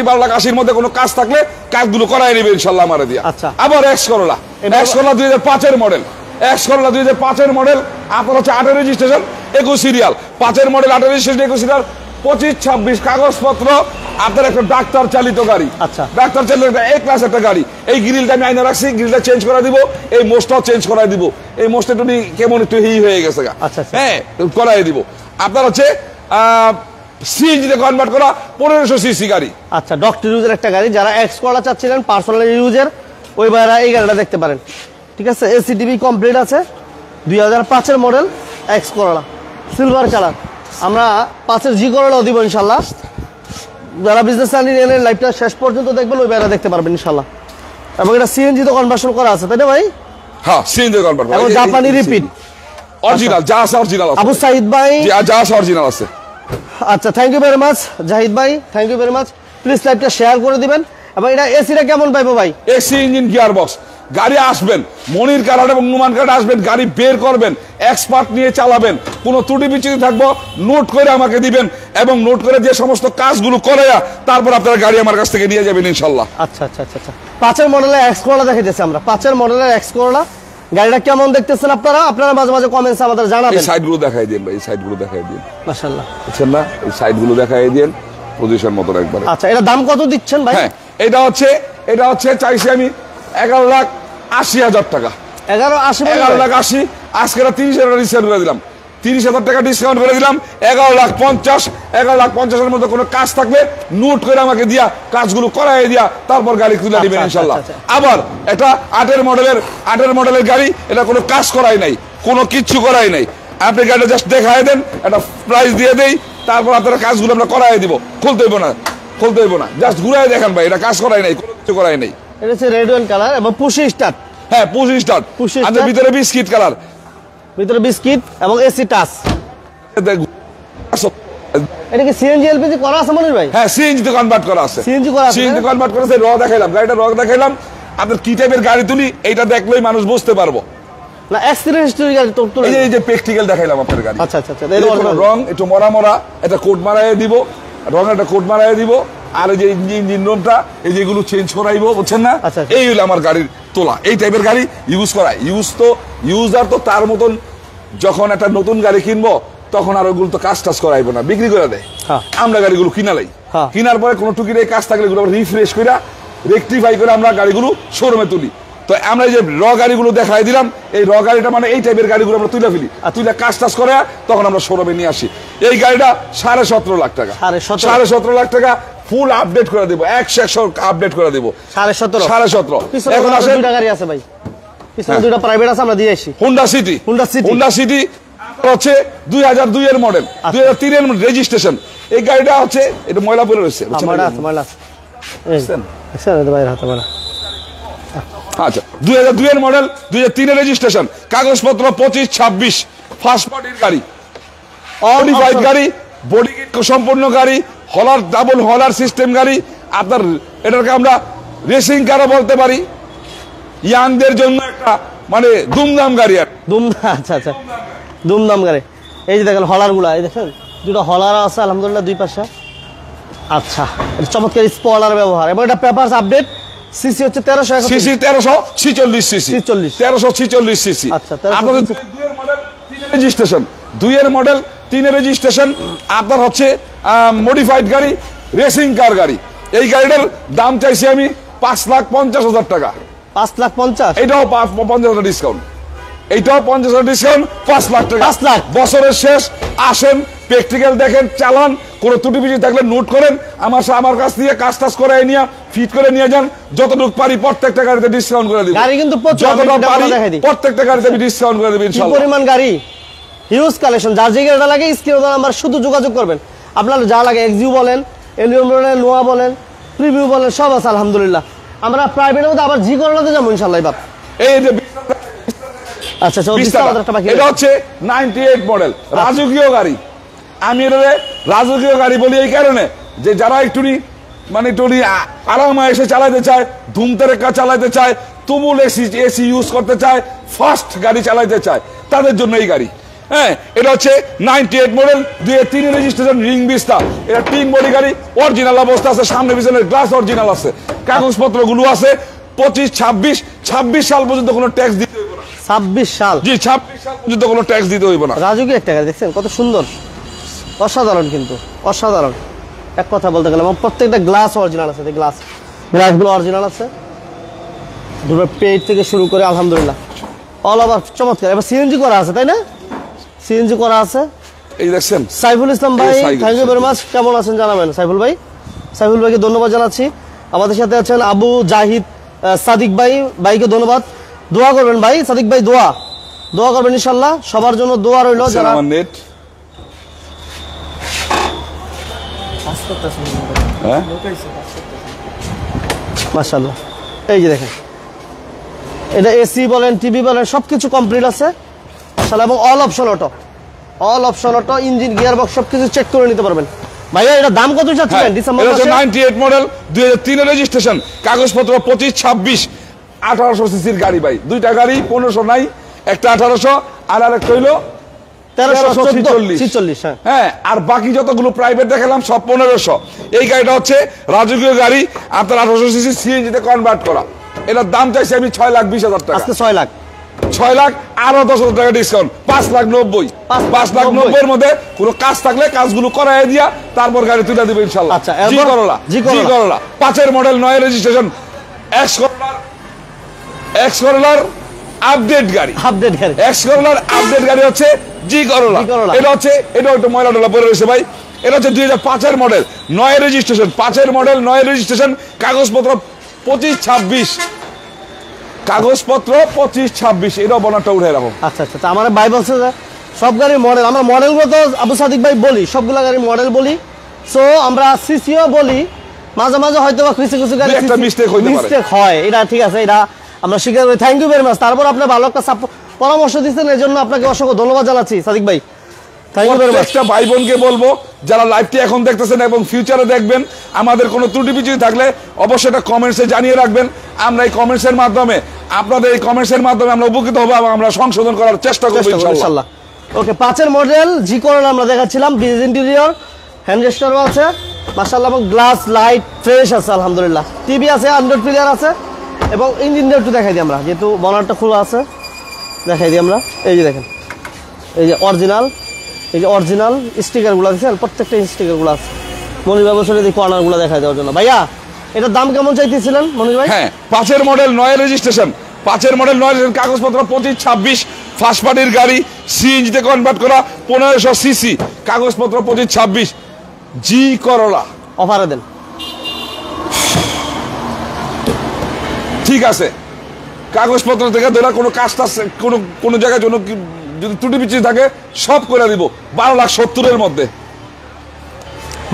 12 লাখ 80 মধ্যে কোনো কাজ থাকলে কাজগুলো করাই নেবে ইনশাআল্লাহ আমারে দিয়া। আচ্ছা। আবার এক্স করলা, এক্স করলা 2005 এর মডেল, এক্স করলা 2005 এর মডেল, আপনার হচ্ছে 8 রেজিস্ট্রেশন, 21 সিরিয়াল, 5 এর মডেল, 8 রেজিস্ট্রেশন, 21 সিরিয়াল, 25-26 কাগজপত্র, আপনার একটা ডাক্তার চালিত গাড়ি। আচ্ছা। ডাক্তার চালিত একটা এ ক্লাস একটা গাড়ি। এই গ্রিলটা আমি আইনা রাখছি, গ্রিলটা চেঞ্জ করে দিব, এই মোস্টটাও চেঞ্জ করাই দিব। এই মোস্টটা একটু কেমন একটু হি হয়ে গেছে গা, আচ্ছা, আচ্ছা। হ্যাঁ করাই দিব। আপনার হচ্ছে সিএনজি তে কনভার্ট করা 1500 সিসি গাড়ি। আচ্ছা ডক্টর ইউজের একটা গাড়ি, যারা এক্স করা চাচ্ছিলেন পার্সোনাল ইউজের ওই ভাইরা এই গাড়িটা দেখতে পারেন। ঠিক আছে এসি টিভি কমপ্লিট আছে। 2005 এর মডেল, এক্স করলা, সিলভার কালার। আমরা 5 এর জি করলাও দিব ইনশাআল্লাহ। যারা বিজনেস চ্যানেলের লাইভটা শেষ পর্যন্ত দেখবেন ওই ভাইরা দেখতে পারবেন ইনশাআল্লাহ। এবং এটা সিএনজি তো কনভার্সন করা আছে তাই না ভাই? হ্যাঁ সিএনজি কনভার্ট করা, এবং জাপানি রিপিট অরিজিনাল, যা আছে অরিজিনাল আছে। আবু সাইদ ভাই, যা আছে অরিজিনাল আছে। আচ্ছা thank you very much Zahid ভাই, thank you very much. Please লাইভটা শেয়ার করে দিবেন। এবং এটা এসিটা কেমন পাইবো ভাই? এসি ইঞ্জিন গিয়ার বক্স গাড়ি। আসবেন মনির কারাট এবং নুমান কারাট, আসবেন গাড়ি বের করবেন, এক্সপার্ট নিয়ে চালাবেন, কোনো ত্রুটি বিচ্যুতি থাকবো নোট করে আমাকে দিবেন, এবং নোট করে যে সমস্ত কাজগুলো করে তারপর আপনারা গাড়ি আমার কাছ থেকে নিয়ে যাবেন ইনশাল্লাহ। আচ্ছা আচ্ছা আচ্ছা আচ্ছা 5 এর মডেলের এক্স করলা দেখাইতেছি আমরা। 5 এর মডেলের এক্স করলা গাড়িটা কেমন দেখতেছেন আপনারা? আপনারা মাঝে মাঝে কমেন্টসে আমাদের এই জানাবেন। সাইডগুলো দেখাই দিন ভাই, এই সাইডগুলো দেখাই দিন, মাশাআল্লাহ বুঝছেন না? এই সাইডগুলো দেখাই দিন পজিশন মতো একবার। আচ্ছা এটা দাম কত দিচ্ছেন ভাই? হ্যাঁ এটা হচ্ছে চাইছি আমি 11,80,000 টাকা। 11,80 আজকে 30,000 ডিসকাউন্ট করে দিলাম, 30,000 টাকা ডিসকাউন্ট করে দিলাম। 11,50,000 এর মধ্যে কোনো কাজ থাকলে নোট করে আমাকে দিয়া কাজগুলো করাই দিয়া তারপর গাড়ি তুলে দিবেন আচ্ছা, ইনশাল্লাহ। আচ্ছা, আবার এটা 8 এর মডেলের গাড়ি, এটা কোনো কাজ করাই নাই, কোনো কিচ্ছু করাই নাই। আপনি গাড়িটা জাস্ট দেখাই দেন, একটা প্রাইস দিয়ে দেই, তারপর আপনারা কাজগুলো আমরা করাই দিব। খুলতে হইব না, জাস্ট ঘুরাই দেখান ভাই, এটা কাজ করাই নাই, কোনো কিছু করাই নাই। এটা হচ্ছে রেড ওয়াইন কালার এবং পুশি স্টার্ট। হ্যাঁ পুশ স্টার্ট, পুশি আর স্টার্ট। ভিতরে বিস্কিট কালার, ভিতরে বিস্কিট এবং এসি টাচ। এটা কি সিএনজি এলপিজি করা আছে মনির ভাই? হ্যাঁ সিএনজি তে কনভার্ট করা আছে, সিএনজি করা আছে। সিএনজি কনভার্ট করা আছে। দেখাইলাম গাড়িটা দেখাইলাম। আপনার কি টাইপের গাড়ি তুলি এইটা দেখলেই মানুষ বুঝতে পারবো না। অ্যাক্সিডেন্ট হিস্টরি গাড়ি তো তুলে। এই যে প্র্যাকটিক্যাল দেখাইলাম আপনার গাড়ি। আচ্ছা আচ্ছা আচ্ছা এই যে কোনো রং একটু মরা এটা কোট মারাইয়ে দিব, রঙের একটা কোট মারাইয়ে দিব, আর এই যে ইঞ্জিন রুমটা এই যেগুলো চেঞ্জ করাইবো, বুঝছেন না? আচ্ছা। এই হলো আমার গাড়ির তোলা। এই টাইপের গাড়ি ইউজ করায়, ইউজার তো তার মতন যখন একটা নতুন গাড়ি কিনবো তখন আর ওগুলো তো কাজ টাজ করাইবো না, বিক্রি করে দেয়। হ্যাঁ। আমরা গাড়িগুলো কিনালাই, হ্যাঁ। কিনার পরে কোনো টুকির কাজ থাকলে এগুলো রিফ্রেশ করে রেকটিফাই করে আমরা গাড়িগুলো শোরুমে তুলি। তো আমরা এই যে গাড়িগুলো দেখাই দিলাম, এই গাড়িটা মানে এই টাইপের গাড়িগুলো আমরা তুলে ফেলি, তুলে কাজ টাজ করে তখন আমরা শোরুমে নিয়ে আসি। এই গাড়িটা 17.5 লাখ টাকা, 17.5 লাখ টাকা ফুল আপডেট করে দেবো, 100 আপডেট করে দেবো। 17.5 এখন আসে দুটো গাড়ি আছে ভাই, পিছনে দুটো প্রাইভেট আছে, আমরা দিয়ে আসি। হোন্ডা সিটি হচ্ছে 2002 এর মডেল, 2003 এর রেজিস্ট্রেশন। এই গাড়িটা হচ্ছে এটা ময়লা পড়ে রয়েছে, আচ্ছা 2002 এর মডেল, 2003 এর রেজিস্ট্রেশন, কাগজপত্র 25-26, ফার্স্ট পার্টির গাড়ি, মডিফাইড গাড়ি, বডি কিট সম্পূর্ণ গাড়ি, হলার ডাবল হলার সিস্টেম গাড়ি। আপনার এটাকে আমরা রেসিং কারও বলতে পারি, ইয়াংদের জন্য একটা মানে দুমদাম গাড়ি আর আচ্ছা আচ্ছা, দুমদাম গাড়ি। এই যে দেখেন হলার গুলা, এই দেখেন দুটো হলার আছে আলহামদুলিল্লাহ দুই পাশে। আচ্ছা, এটা চমৎকার স্পয়লার ব্যবহার এবং এটা পেপারস আপডেট। সিসি হচ্ছে 1300 সিসি 1346 সিসি, 1346 সিসি। আচ্ছা, আপনাদের 2 এর মডেল 3 এর রেজিস্ট্রেশন, 2 এর মডেল 3 এর রেজিস্ট্রেশন। আপনার হচ্ছে মডিফাইড গাড়ি, রেসিং কার গাড়ি। এই গাড়িটার দাম চাইছি আমি 5,50,000 টাকা। 5,50,000, এটাও 50,000 ডিসকাউন্ট, এইটাও 50,000 ডিসকাউন্ট, 5 লাখ টাকা। 5 লাখ। বছরের শেষ আসেন, প্র্যাকটিক্যাল দেখেন, চালান, কোনো ত্রুটি বিচি থাকলে নোট করেন, আমার কাছ থেকে কাজ টাজ করে নিয়ে ফিট করে নিয়ে যান। যতটুকু পারি প্রত্যেকটা গাড়িতে ডিসকাউন্ট করে দিব। গাড়ি কিন্তু যতটা পারি প্রত্যেকটা গাড়িতে আমি ডিসকাউন্ট করে দেব কি ইনশাআল্লাহ। পরিমাণ গাড়ি, হিউজ কালেকশন। যার যে গাড়িটা লাগে স্ক্রিনে দেওয়া নাম্বার শুধু যোগাযোগ করবেন। আপনার যা লাগে এক্সিউ বলেন, এলিয়ন বলেন, নোয়া বলেন, প্রিভিউ বলেন, সব আছে আলহামদুলিল্লাহ। আমরা প্রাইভেটের মধ্যে আবার জি করলাতে যাবো ইনশাআল্লাহ এবার। এই যে আচ্ছা, এটা হচ্ছে 98 মডেল রাজকীয় গাড়ি। আমি এটা রাজকীয় গাড়ি বলি এই কারণে যে যারা একটু মানে একটু আরামে এসে চালাতে চায়, ধুমতারেকা চালাতে চায়, তুমুল এসি ইউজ করতে চায়, ফাস্ট গাড়ি চালাতে চায়, তাদের জন্য এই গাড়ি। হ্যাঁ, এটা হচ্ছে 98 মডেল, 2003 এর রেজিস্ট্রেশন, রিং বিস্তা। এটা 3 বডি গাড়ি, অরিজিনাল অবস্থা আছে, সামনে পিছনের গ্লাস অরিজিনাল আছে, কাগজপত্রগুলো আছে। 25-26 সাল পর্যন্ত কোনো ট্যাক্স দিতে হইব না। 26 সাল? জি, 26 সাল পর্যন্ত কোনো ট্যাক্স দিতে হইব না। রাজকীয় একটা গাড়ি, দেখছেন কত সুন্দর, অসাধারণ, কিন্তু অসাধারণ এক কথা বলতে গেলে। এবং প্রত্যেকটা গ্লাস অরিজিনাল আছে, গ্লাসগুলো অরিজিনাল আছে, দুটো পেট থেকে শুরু করে আলহামদুলিল্লাহ অল ওভার চমৎকার। এবার সিএনজি করা আছে, তাই না? সিএনজি করা আছে। এই দেখছেন সাইফুল ইসলাম ভাই, থ্যাংক ইউ ভেরি মাচ। কেমন আছেন জানাবেন সাইফুল ভাই। সাইফুল ভাইকে ধন্যবাদ জানাচ্ছি। আমাদের সাথে আছেন আবু জাহিদ সাদিক ভাই, ভাইকে ধন্যবাদ। দোয়া করবেন ভাই, সাদিক ভাই দোয়া করবেন ইনশাআল্লাহ, সবার জন্য দোয়া রইল। যারা নেট মাশাআল্লাহ, এই যে দেখেন এটা এসি বলেন, টিভি বলেন, সবকিছু কমপ্লিট আছে মাশাআল্লাহ। এবং all option auto, engine, gear box সবকিছু চেক করে নিতে পারবেন। ভাইয়া এটা দাম কত চাচ্ছেন? ডিসেম্বর মাসে 98 মডেল, 2003 এর রেজিস্ট্রেশন, কাগজপত্র 25-26, 1800 সিসির গাড়ি ভাই। দুইটা গাড়ি, 1500 নাই, একটা 1800 আর আরেকটা হইলো 1346। হ্যাঁ, আর বাকি যতগুলো প্রাইভেট দেখালাম সব 1500। এই গাড়িটা হচ্ছে রাজকীয় গাড়ি, আপনার 1800 সিসি সিএনজিতে কনভার্ট করা। এটার দাম চাইছি আমি 6,20,000 টাকা। আজকে 6 লাখ, 6 লাখ আরো 10,000 টাকা ডিসকাউন্ট, 5,90,000। 5,90,000 এর মধ্যে কোনো কাজ থাকলে কাজগুলো করাই দিয়া তারপর গাড়ি তুলে দিবে ইনশাআল্লাহ। আচ্ছা, জি করলা 5 এর মডেল, 9 এর রেজিস্ট্রেশন, এক্স করলার আপডেট গাড়ি, এক্স করলার আপডেট গাড়ি হচ্ছে জি করলা। এটা একটু ময়লা ডলা পরে রয়েছে ভাই। এটা হচ্ছে 2005 এর মডেল, 9 এর রেজিস্ট্রেশন, 5 এর মডেল, 9 এর রেজিস্ট্রেশন, কাগজপত্র 25-26, কাগজপত্র 25-26। এটাও বনারটা উঠে রাখো। আচ্ছা আচ্ছা, আমার ভাই বলছে যে সব গাড়ির মডেল, আমরা মডেলগুলো তো আবু সাদিক ভাই বলি, সবগুলো গাড়ির মডেল বলি। সো আমরা সিসিও বলি, মাঝে মাঝে হয়তো কিছু গাড়ি একটা মিস্টেক হয়, এটা ঠিক আছে, এটা আমরা স্বীকার করি। Thank you very much. তারপর আপনি ভালো একটা পরামর্শ দিচ্ছেন, এর জন্য আপনাকে অসংখ্য ধন্যবাদ জানাচ্ছি সাদিক ভাই। Thank you very much. ভাই বোনকে বলবো যারা লাইভটি এখন দেখতেছেন এবং ফিউচারে দেখবেন, আমাদের কোনো ত্রুটি বিচ্যুতি থাকলে অবশ্যই এটা কমেন্টসে জানিয়ে রাখবেন। আমরা এই কমেন্টসের মাধ্যমে, আপনাদের এই কমেন্টসের মাধ্যমে আমরা উপকৃত হবো এবং আমরা সংশোধন করার চেষ্টা করবো ইনশাআল্লাহ। ওকে, 5 এর মডেল জি করলা আমরা দেখাচ্ছিলাম, ব্রিজ ইন্টেরিয়র, হ্যান্ড রেস্টারও আছে মাশাআল্লাহ, এবং গ্লাস লাইট ফ্রেশ আছে আলহামদুলিল্লাহ। টিভি আছে, অ্যান্ড্রয়েড প্লেয়ার আছে, এবং ইঞ্জিনটা একটু দেখাই দিই আমরা, যেহেতু বনারটা খোলা আছে দেখাই দিই আমরা। এই যে দেখেন, এই যে অরিজিনাল স্টিকারগুলো দেখছেন, প্রত্যেকটা স্টিকারগুলো আছে। মনির ব্যবসায়ী এই কর্নারগুলো দেখা দেওয়ার জন্য। ভাইয়া এটার দাম কেমন চাইতেছিলেন মনির ভাই? হ্যাঁ, 5 এর মডেল, 9 এর রেজিস্ট্রেশন, 5 এর মডেল, 9 এর কাগজপত্র 25-26, ফার্স্ট পার্টির গাড়ি, সিএনজিতে কনভার্ট করা, 1500 সিসি, কাগজপত্র 25-26, জি করলা অফারে দেন। ঠিক আছে, কাগজপত্র থেকে ধরা কোনো কাজটা কোনো জায়গায় জন্য যদি ত্রুটি বিচ্যুতি থাকে সব করে দিব। 12,70,000 এর মধ্যে,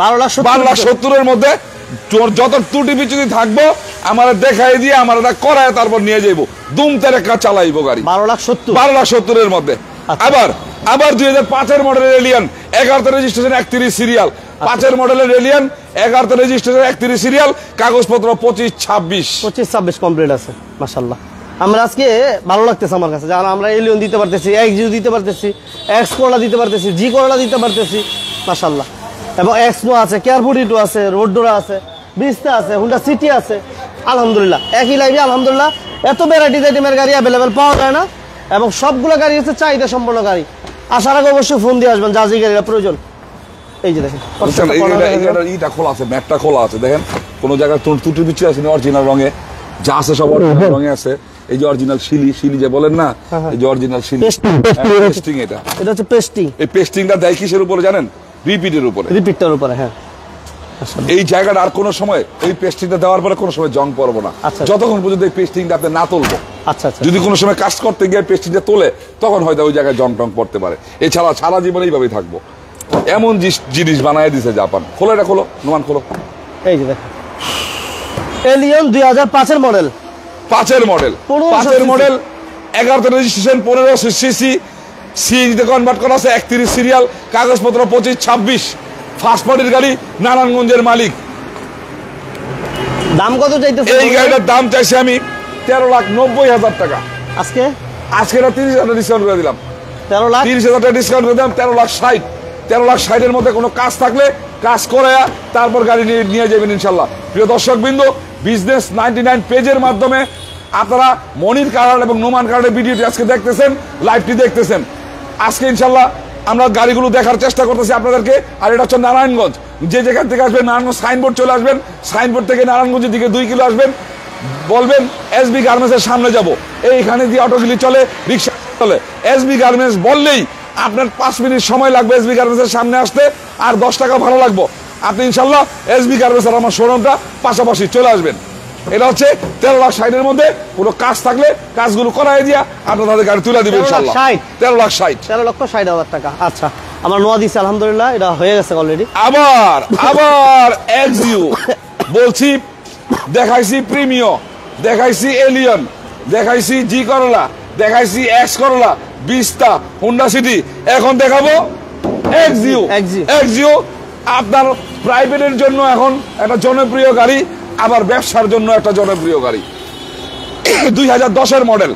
12,70,000 এর মধ্যে তোর যত ত্রুটি বিচ্যুতি থাকবো আমার দেখাই দিয়ে আমার এটা করায় তারপর নিয়ে যাইবো দুম তেরেকা চালাইবো গাড়ি 12,70,000 12,70,000 মধ্যে। আবার 2005-এর মডেলের এলিয়ান 11তে রেজিস্ট্রেশন 31 সিরিয়াল, 5-এর মডেলের এলিয়ান 11তে রেজিস্ট্রেশন 31 সিরিয়াল, কাগজপত্র 25-26 কমপ্লিট আছে মাশাআল্লাহ। আমরা আজকে ভালো লাগতেছে আমার কাছে, যারা আমরা এলিয়ন দিতে পারতেছি, এক্সইউ দিতে পারতেছি, এক্স করলা দিতে পারতেছি, জি করলা দিতে পারতেছি মাশাআল্লাহ। এবং এক্সনো আছে, কেয়ার42 আছে, রোডডোরা আছে, বিস্তা আছে, হুন্ডা সিটি আছে। আলহামদুলিল্লাহ একই লাইভে আলহামদুলিল্লাহ এত ভ্যারাইটিজ আইটেমের গাড়ি অ্যাভেলেবেল পাওয়া যায় না, এবং সবগুলো গাড়ি হচ্ছে চাহিদা সম্পন্ন গাড়ি। আসার আগে অবশ্যই ফোন দিয়ে আসবেন যা যে গাড়িটা প্রয়োজন। এই যে দেখেন ইটা খোলা আছে, ম্যাটটা খোলা আছে, দেখেন কোনো জায়গায় ত্রুটি বিচ্ছু আছে অরিজিনাল রঙে যা আছে সব অরিজিনাল রঙে আছে। এই যে অরিজিনাল শিলি যে বলেন না, এই যে অরিজিনাল শিলি পেস্টিং, এটা হচ্ছে পেস্টিং। এই পেস্টিংটা দেয় কিসের উপরে জানেন? রিপিটের উপরে। হ্যাঁ, এই জায়গাটা আর কোনো সময় এই পেস্টিংটা দেওয়ার পরে কোনো সময় জং পড়বো না, যতক্ষণ পর্যন্ত এই পেস্টিংটা আপনি না তুলবো। যদি কোনো সময় কাজ করতে গিয়ে পেস্টিংটা তোলে তখন হয়তো ওই জায়গায় জং টং পড়তে পারে। এছাড়া সারা জীবন এইভাবেই থাকবো। এমন জিনিস বানায় দিছে জাপান। খোলো এটা, খোলো নোমান, খোলো। এই যে দেখেন এলিয়ন 2005-এর মডেল, 5-এর মডেল 11তে রেজিস্ট্রেশন, 1500 সিসি, সিএনজিতে কনভার্ট করা আছে, 31 সিরিয়াল, কাগজপত্র 25-26, ফার্স্ট পার্টির গাড়ি, নারায়ণগঞ্জের মালিক। দাম কত চাইতেছে? এই গাড়িটার দাম চাইছি আমি 13,90,000 টাকা। আজকে এটা 30,000 ডিসকাউন্ট করে দিলাম। 30,000 টাকা ডিসকাউন্ট করে দিলাম, 13,60,000 এর মধ্যে কোনো কাজ থাকলে কাজ করে তারপর গাড়ি নিয়ে যাবেন ইনশাল্লাহ। প্রিয় দর্শক বিন্দু, বিজনেস 99 পেজের মাধ্যমে আপনারা মনির কার্ড এবং নোমান কার্ডের ভিডিওটি আজকে দেখতেছেন, লাইভটি দেখতেছেন। আজকে ইনশাল্লাহ আমরা গাড়িগুলো দেখার চেষ্টা করতেছি আপনাদেরকে। আর এটা হচ্ছে নারায়ণগঞ্জ। যে যেখান থেকে আসবেন নারায়ণগঞ্জ সাইনবোর্ড চলে আসবেন, সাইনবোর্ড থেকে নারায়ণগঞ্জের দিকে 2 কিলো আসবেন, বলবেন এসবি গার্মেন্টসের সামনে যাব, এইখানে দিয়ে অটোগুলি চলে, রিক্সা চলে। এসবি গার্মেন্টস বললেই আপনার 5 মিনিট সময় লাগবে এসবি গার্মেন্টসের সামনে আসতে, আর 10 টাকা ভালো লাগবে। আপনি ইনশাল্লাহ এসবি গার্মেন্টস আর আমার শোরুমটা পাশাপাশি চলে আসবেন। এটা হচ্ছে 13,60,000 মধ্যে পুরো কাজ থাকলে কাজগুলো করাই দিয়া আপনার তাদের গাড়ি তুলে দিবেন ইনশাআল্লাহ। 13,60,000 টাকা। আচ্ছা, আমার নোয়া দিছে আলহামদুলিল্লাহ, এটা হয়ে গেছে অলরেডি। আবার এক্সইউ বলছি, দেখাইছি প্রিমিও, দেখাইছি এলিয়ন, দেখাইছি জি করলা, দেখাইছি এক্স করলা, বিস্তা, হুন্ডা সিটি, এখন দেখাবো এক্সইউ। আপনার প্রাইভেটের জন্য এখন একটা জনপ্রিয় গাড়ি, আবার ব্যবসার জন্য একটা জনপ্রিয় গাড়ি। 2010-এর মডেল,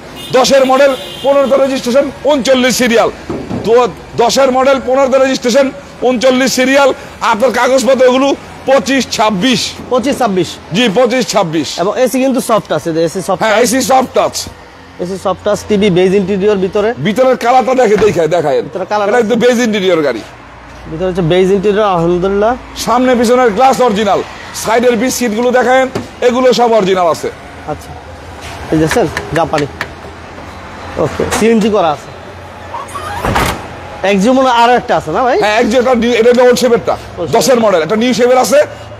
15তে রেজিস্ট্রেশন, 39 সিরিয়াল, 10-এর মডেল, 15তে রেজিস্ট্রেশন, 39 সিরিয়াল। আপনার কাগজপত্র এগুলো 25-26 জি 25-26। এবং এসি কিন্তু সফট আছে, এসি সফট। হ্যাঁ, AC soft touch, TV, beige interior, ভিতরের কালারটা দেখায় এটা কিন্তু বেজ ইন্টেরিয়র গাড়ি। ভিতরে হচ্ছে বেজ ইন্টেরিয়র আলহামদুলিল্লাহ। সামনে পিছনের গ্লাস অরিজিনাল, সাইডের বিস্কিট গুলো দেখেন, এগুলো সব অরিজিনাল আছে। আচ্ছা, এই দেখছেন জাপানি, ওকে, সিএনজি করা আছে। এক্সইউ মনে আরো একটা আছে না ভাই? হ্যাঁ, এক্সইউ এটা ওল্ড শেপেরটা, 10-এর মডেল, একটা নিউ শেপের আছে,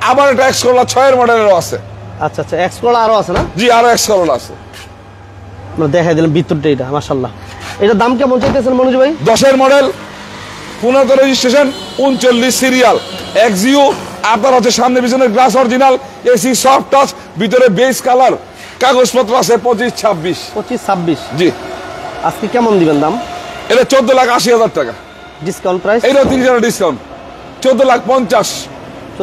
আবার একটা এক্স করলা 6-এর মডেলেরও আছে। আচ্ছা, এক্স করলা আরো আছে না? জি, আরো এক্স করলা আছে। আমরা দেখাই দিলাম ভিতরটা, এটা মাশাআল্লাহ। এটার দাম কেমন চাইতেছেন মনোজ ভাই? 10-এর মডেল, 15তে রেজিস্ট্রেশন, 39 সিরিয়াল, এক্সইউ। আপনার হচ্ছে সামনে পিছনের glass original, AC soft touch, ভিতরে বেজ কালার, কাগজপত্র আছে 25-26 জি। আজকে কেমন দিবেন দাম? এটা 14,80,000 টাকা ডিসকাউন্ট প্রাইস। এটা 30,000 ডিসকাউন্ট, 14,50,000।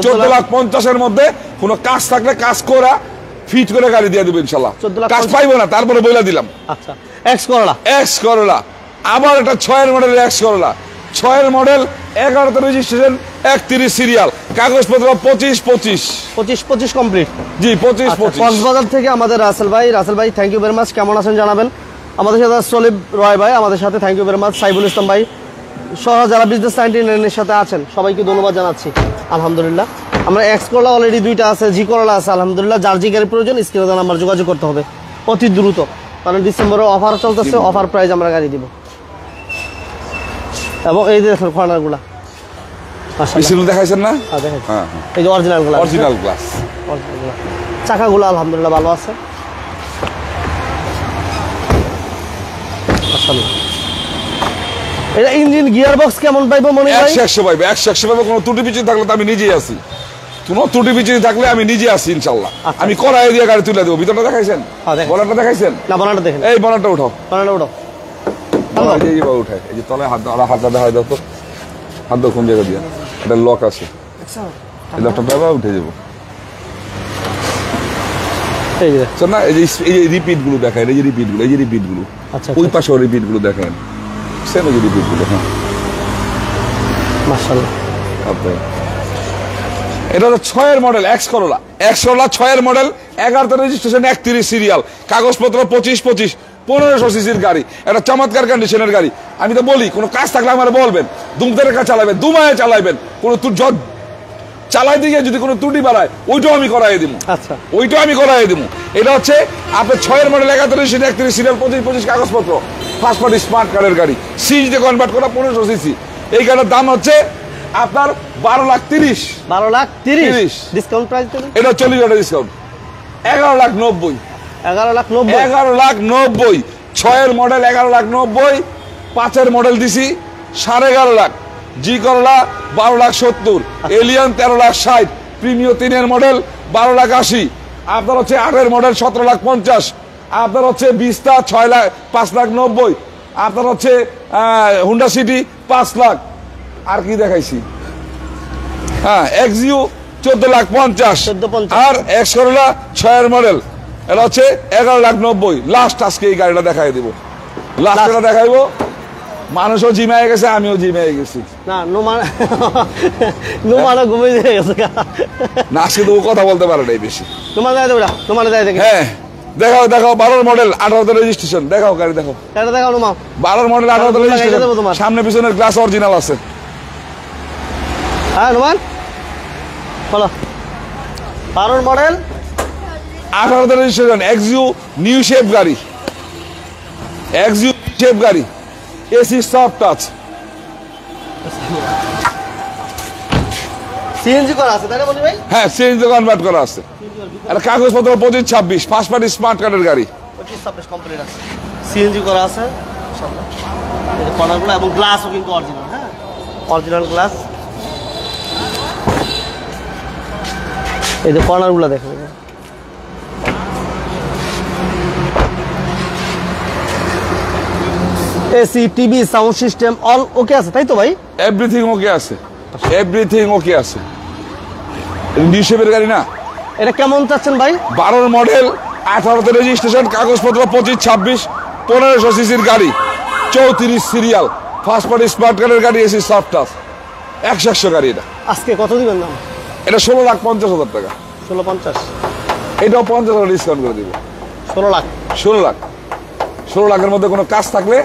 14,50,000-এর মধ্যে কোনো কাজ থাকলে কাজ করা ফিট করে গাড়ি দিয়ে দেবো ইনশাল্লাহ। কাজ পাইবো না তারপরে বইলা দিলাম। আচ্ছা, এক্স করলা, আবার এটা 6-এর মডেল এক্স করলা, 6-এর মডেল, 11তে রেজিস্ট্রেশন, 31 সিরিয়াল, কাগজপত্র 25 কমপ্লিট জি 25। কক্সবাজার থেকে আমাদের রাসেল ভাই থ্যাংক ইউ ভেরি মাচ। কেমন আছেন জানাবেন। আমাদের সাথে সলিব রয় ভাই আমাদের সাথে, thank you very much. Saibul ইসলাম ভাই সহ যারা বিজনেস 99-এর সাথে আছেন সবাইকে ধন্যবাদ জানাচ্ছি আলহামদুলিল্লাহ। আমরা এক্স করলা অলরেডি 2টা আছে, জি করলা আছে আলহামদুলিল্লাহ। যার যে গাড়ির প্রয়োজন স্ক্রিনে দেওয়া নাম্বার যোগাযোগ করতে হবে অতি দ্রুত, কারণ ডিসেম্বরে অফার চলতেছে, অফার প্রাইস আমরা গাড়ি দিব। এবং এই যে দেখুন কর্নারগুলা দেখাইছেন না? হ্যাঁ, এই যে অরিজিনাল গ্লাস, চাকাগুলো আলহামদুলিল্লাহ ভালো আছে। এটা ইঞ্জিন গিয়ার বক্স কেমন পাইবো মনে হয়? 100 পাইবে, 100 পাইবে। কোনো ত্রুটি বিচ্যুতি থাকলে তো আমি নিজেই আছি। কোনো ত্রুটি বিচ্যুতি থাকলে আমি নিজে আসি ইনশাল্লাহ। আচ্ছা। আমি কড়াই দিয়ে গাড়ি তুলে দেবো। ভিতরটা দেখাইছেন, হ্যাঁ, দেখাইছি। বনারটা দেখাইছেন? না, বানাটা দেখেন, এই বনারটা উঠাও, বানাটা উঠাও। এই যে এইভাবে উঠায়, এই যে তলায় হাতটা দেখা দাও তো, হাত দাও কোন জায়গা দিয়ে, এটা লক আছে, এই লকটা ব্যবহার উঠে যাবো। এই যে আচ্ছা না, এই যে রিপিট গুলো দেখেন, এই যে রিপিট গুলো, এই যে রিপিট গুলো, আচ্ছা, ওই পাশে রিপিট গুলো দেখেন, সেম এই যে রিপিট গুলো। হ্যাঁ, মাশাআল্লাহ। আপনার এটা হলো 6-এর মডেল এক্স করোলা, 6-এর মডেল, 11তে রেজিস্ট্রেশন, 31 সিরিয়াল, কাগজপত্র 25 1500 সিসির গাড়ি, একটা চমৎকার কন্ডিশনের গাড়ি। আমি তো বলি কোনো কাজ থাকলে আমার বলবেন, দুমতে রেখা চালাবেন, দুমায়ে চালাবেন, কোনো চালাইতে গিয়ে যদি কোনো ত্রুটি বাড়ায় ওইটাও আমি করাই দিব। আচ্ছা, ওইটাও আমি করাই দিব। এটা হচ্ছে আপনার 6-এর মডেল, 11তে রেজিস্ট্রেশন, 31 সিরিয়াল, 25 কাগজপত্র, ফার্স্ট পার্টি স্মার্ট কার্ডের গাড়ি, সিএনজিতে কনভার্ট করা, 1500 সিসি। এই গাড়ির দাম হচ্ছে আপনার 12,30,000। 12,30,000 ডিসকাউন্ট প্রাইস দেবেন? এটা 40,000 ডিসকাউন্ট, 11,90,000। 11,90,000। 11,90,000। 6-এর মডেল 11,90,000। 5-এর মডেল দিছি 11,500,000। G Corolla 12,70,000। এলিয়ান 13,60,000। প্রিমিও 3-এর মডেল 12,80,000। আপনার হচ্ছে 8-এর মডেল 17,50,000। আপনার হচ্ছে বিস্তা 5,90,000। আপনার হচ্ছে হুন্ডা সিটি 5 লাখ। আর কি দেখাইছি, হ্যাঁ এক্সইউ 14,50,000। 14,50,000। আর এক্স করোলা 6-এর মডেল, এটা হচ্ছে 11,90,000। লাস্ট আজকে এই গাড়িটা দেখাই দিব, লাস্ট এটা দেখাইবো। মানুষও জিমায় গেছে, আমিও জিমায় গেছি। না, নোমান ঘুমিয়ে গেছে। না, আজকে তো ও কথা বলতে পারে নাই বেশি। নোমান যায় ওটা, নোমান যায় দেখে। হ্যাঁ, দেখাও 12-এর মডেল, 18তে রেজিস্ট্রেশন, দেখাও গাড়ি দেখাও। এটা দেখাও নোমান। 12-এর মডেল, 18তে দেবো রেজিস্ট্রেশন, তোমার। সামনে পিছনের গ্লাস অরিজিনাল আছে। হ্যাঁ নোমান বলো। 12 মডেল, 18তে রেজিস্ট্রেশন, এক্সইউ নিউ শেপ গাড়ি, এক্সইউ শেপ গাড়ি, এসি সফট টাচ, সিএনজি করা আছে তাই না বলি ভাই? হ্যাঁ সিএনজি কনভার্ট করা আছে। এটা কাগজপত্র 25-26, ফার্স্ট পার্টি স্মার্ট কার্ডের গাড়ি। 25-26 কমপ্লিট আছে, সিএনজি করা আছে ইনশাআল্লাহ। এই কর্নারগুলো এবং গ্লাসও কিন্তু অরিজিনাল, হ্যাঁ অরিজিনাল গ্লাস। এই যে কর্নারগুলো দেখো, AC, TV, sound system all ওকে আছে তাই তো ভাই? এভরিথিং ওকে আছে, এভরিথিং ওকে আছে। নিউ শেপের গাড়ি না? এটা কেমন চাচ্ছেন ভাই? 12-এর মডেল, 18তে রেজিস্ট্রেশন, কাগজপত্র 25-26, 1500 সিসির গাড়ি, 34 সিরিয়াল, ফার্স্ট পার্টি স্মার্ট কার্ডের গাড়ি, এসি সফট টাচ, 100 গাড়ি। এটা আজকে কত দিবেন দাম? এটা 16,50,000 টাকা। 16,50,000। এটাও 50,000 ডিসকাউন্ট করে দিব। 16 লাখ। 16 লাখ। 16 লাখের মধ্যে কোনো কাজ থাকলে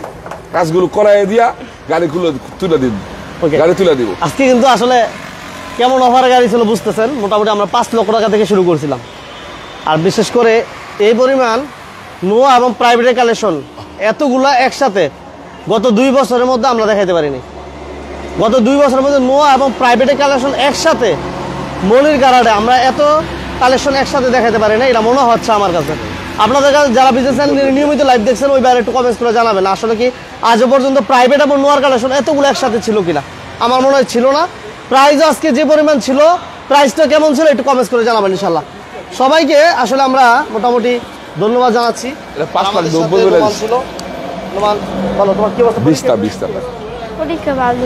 কাজগুলো করাই দিয়া গাড়ি তুলে দিন, ওকে, গাড়ি তুলে দিব। আজকে কিন্তু আসলে কেমন অফারের গাড়ি ছিল বুঝতেছেন। মোটামুটি আমরা 5 লক্ষ টাকা থেকে শুরু করছিলাম, আর বিশেষ করে এই পরিমাণ নোয়া এবং প্রাইভেটের কালেকশন এতগুলা একসাথে গত 2 বছরের মধ্যে আমরা দেখাইতে পারিনি। গত 2 বছরের মধ্যে নোয়া এবং প্রাইভেটের কালেকশন একসাথে মনির গারাডে আমরা এত কালেকশন একসাথে দেখাতে পারি না, এটা মনে হচ্ছে আমার কাছে। আপনাদের কাছে যারা বিজনেস নিয়মিত লাইভ দেখছেন ওই বাইরে একটু কমেন্টস করে জানাবেন আসলে কি আজও পর্যন্ত প্রাইভেট এবং নোয়ার কালেকশন এতগুলো একসাথে ছিল কিনা। আমার মনে হয় ছিল না। প্রাইস আজকে যে পরিমাণ ছিল, প্রাইসটা কেমন ছিল একটু কমেন্টস করে জানাবেন ইনশাল্লাহ। সবাইকে আসলে আমরা মোটামুটি ধন্যবাদ জানাচ্ছি। এটা 5 লাখ আমাদের সাথে 90 বলে নোমান ছিল। নোমান বলো তোমার কি অবস্থা? 20 টাকা। পরীক্ষা ভালো।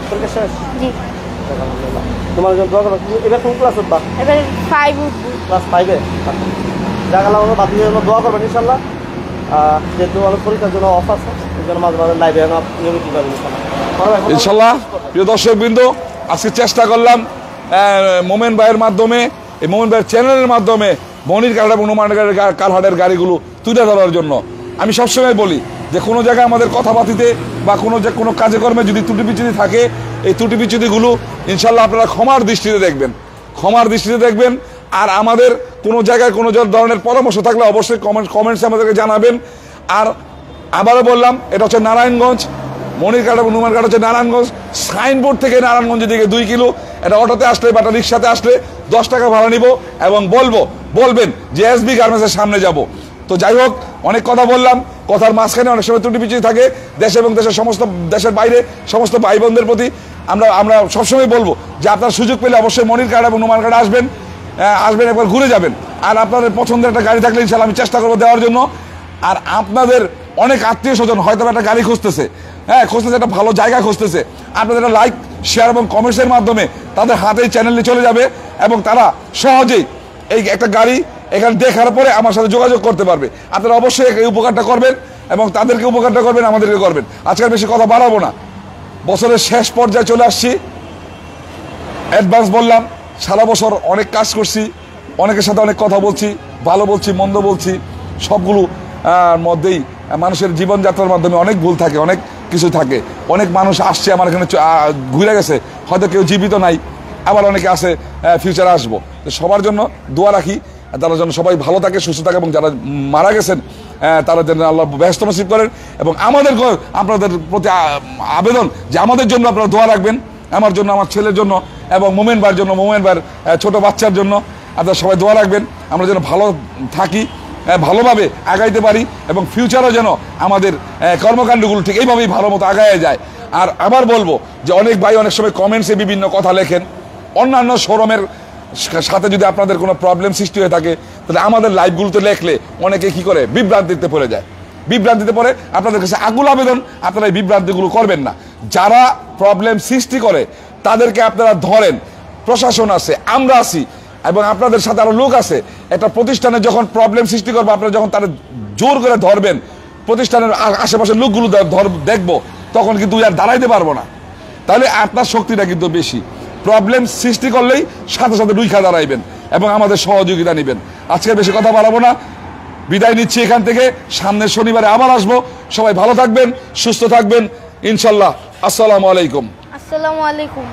পরীক্ষা শেষ? জি, আলহামদুলিল্লাহ। তোমার জন্য দোয়া করো। এবার কোন ক্লাস উঠবা? এবার 5 উঠবো। ক্লাস 5-এ। জায়গা লাগানো বাতিলের জন্য দোয়া করবেন ইনশাল্লাহ। যেহেতু অনেক পরীক্ষার জন্য অফ আছে এই জন্য মাঝে মাঝে লাইভে নিয়মিত পাবেন ইনশাল্লাহ। প্রিয় দর্শক বৃন্দ, আজকে চেষ্টা করলাম মোমেন ভাইয়ের মাধ্যমে, এই মোমেন ভাইয়ের চ্যানেলের মাধ্যমে মনির কারহাট এবং নোমান কারহাটের গাড়িগুলো তুলে ধরার জন্য। আমি সবসময় বলি যে কোনো জায়গায় আমাদের কথাবার্তিতে বা কোনো কাজে কর্মে যদি ত্রুটি বিচ্যুতি থাকে, এই ত্রুটি বিচ্যুতিগুলো ইনশাল্লাহ আপনারা ক্ষমার দৃষ্টিতে দেখবেন, ক্ষমার দৃষ্টিতে দেখবেন। আর আমাদের কোনো জায়গায় কোনো ধরনের পরামর্শ থাকলে অবশ্যই কমেন্টসে আমাদেরকে জানাবেন। আর আবারও বললাম, এটা হচ্ছে নারায়ণগঞ্জ, মনির কাঠ এবং নুমান কাঠ হচ্ছে নারায়ণগঞ্জ। সাইনবোর্ড থেকে নারায়ণগঞ্জের দিকে 2 কিলো। এটা অটোতে আসলে বা রিক্সাতে আসলে 10 টাকা ভাড়া নিব এবং বলবেন যে এসবি গার্মেন্টসের সামনে যাব। তো যাই হোক, অনেক কথা বললাম, কথার মাঝখানে অনেক সময় ত্রুটি বিচ্যুতি থাকে। দেশ এবং দেশের বাইরে সমস্ত ভাই বোনদের প্রতি আমরা সবসময় বলবো যে আপনারা সুযোগ পেলে অবশ্যই মনির কার্ড এবং নোমান কার্ড আসবেন, একবার ঘুরে যাবেন। আর আপনাদের পছন্দের একটা গাড়ি থাকলে ইনশাল্লাহ আমি চেষ্টা করবো দেওয়ার জন্য। আর আপনাদের অনেক আত্মীয় স্বজন হয়তো একটা গাড়ি খুঁজতেছে, খুঁজতেছে একটা ভালো জায়গা খুঁজতেছে, আপনাদের একটা লাইক শেয়ার এবং কমেন্টসের মাধ্যমে তাদের হাতেই চ্যানেলে চলে যাবে এবং তারা সহজেই এই একটা গাড়ি এখানে দেখার পরে আমার সাথে যোগাযোগ করতে পারবে। আপনারা অবশ্যই এই উপকারটা করবেন এবং তাদেরকে উপকারটা করবেন, আমাদেরকে করবেন। আজকাল বেশি কথা বাড়াবো না, বছরের শেষ পর্যায়ে চলে আসছি। অ্যাডভান্স বললাম, সারা বছর অনেক কাজ করছি, অনেকের সাথে অনেক কথা বলছি, ভালো বলছি, মন্দ বলছি, সবগুলো মধ্যেই মানুষের জীবনযাত্রার মাধ্যমে অনেক ভুল থাকে, অনেক কিছু থাকে। অনেক মানুষ আসছে আমার এখানে ঘুরে গেছে, হয়তো কেউ জীবিত নাই, আবার অনেকে আছে ফিউচারে আসবো। তো সবার জন্য দোয়া রাখি, তারা যেন সবাই ভালো থাকে, সুস্থ থাকে এবং যারা মারা গেছেন তারা যেন আল্লাহ ব্যস্ত নসিব করেন। এবং আমাদের আপনাদের প্রতি আবেদন যে আমাদের জন্য আপনারা দোয়া রাখবেন, আমার জন্য, আমার ছেলের জন্য এবং মোমেন ভাইয়ের জন্য, মোমেন ভাইয়ের ছোট বাচ্চার জন্য আপনারা সবাই দোয়া রাখবেন। আমরা যেন ভালো থাকি, ভালোভাবে আগাইতে পারি এবং ফিউচারও যেন আমাদের কর্মকাণ্ডগুলো ঠিক এইভাবেই ভালো মতো আগায় যায়। আর আবার বলবো যে অনেক ভাই অনেক সময় কমেন্টসে বিভিন্ন কথা লেখেন, অন্যান্য শোরুমের সাথে যদি আপনাদের কোনো প্রবলেম সৃষ্টি হয়ে থাকে তাহলে আমাদের লাইভগুলোতে লেখলে অনেকে কি করে বিভ্রান্তিতে পড়ে যায়, বিভ্রান্তিতে পড়ে। আপনাদের কাছে আকুল আবেদন, আপনারা এই বিভ্রান্তিগুলো করবেন না। যারা প্রবলেম সৃষ্টি করে তাদেরকে আপনারা ধরেন, প্রশাসন আছে, আমরা আছি এবং আপনাদের সাথে আরো লোক আছে। একটা প্রতিষ্ঠানে যখন প্রবলেম সৃষ্টি করবো, আপনারা যখন তারা জোর করে ধরবেন, প্রতিষ্ঠানের আশেপাশের লোকগুলো দেখবো, তখন কিন্তু আর দাঁড়াইতে পারবো না। তাহলে আপনার শক্তিটা কিন্তু বেশি। প্রবলেম সৃষ্টি করলেই সাথে সাথে রুইখা দাঁড়াইবেন এবং আমাদের সহযোগিতা নেবেন। আজকে বেশি কথা বাড়াবো না, বিদায় নিচ্ছি এখান থেকে। সামনের শনিবারে আবার আসবো। সবাই ভালো থাকবেন, সুস্থ থাকবেন ইনশাল্লাহ। আসসালামু আলাইকুম। আসসালামু আলাইকুম।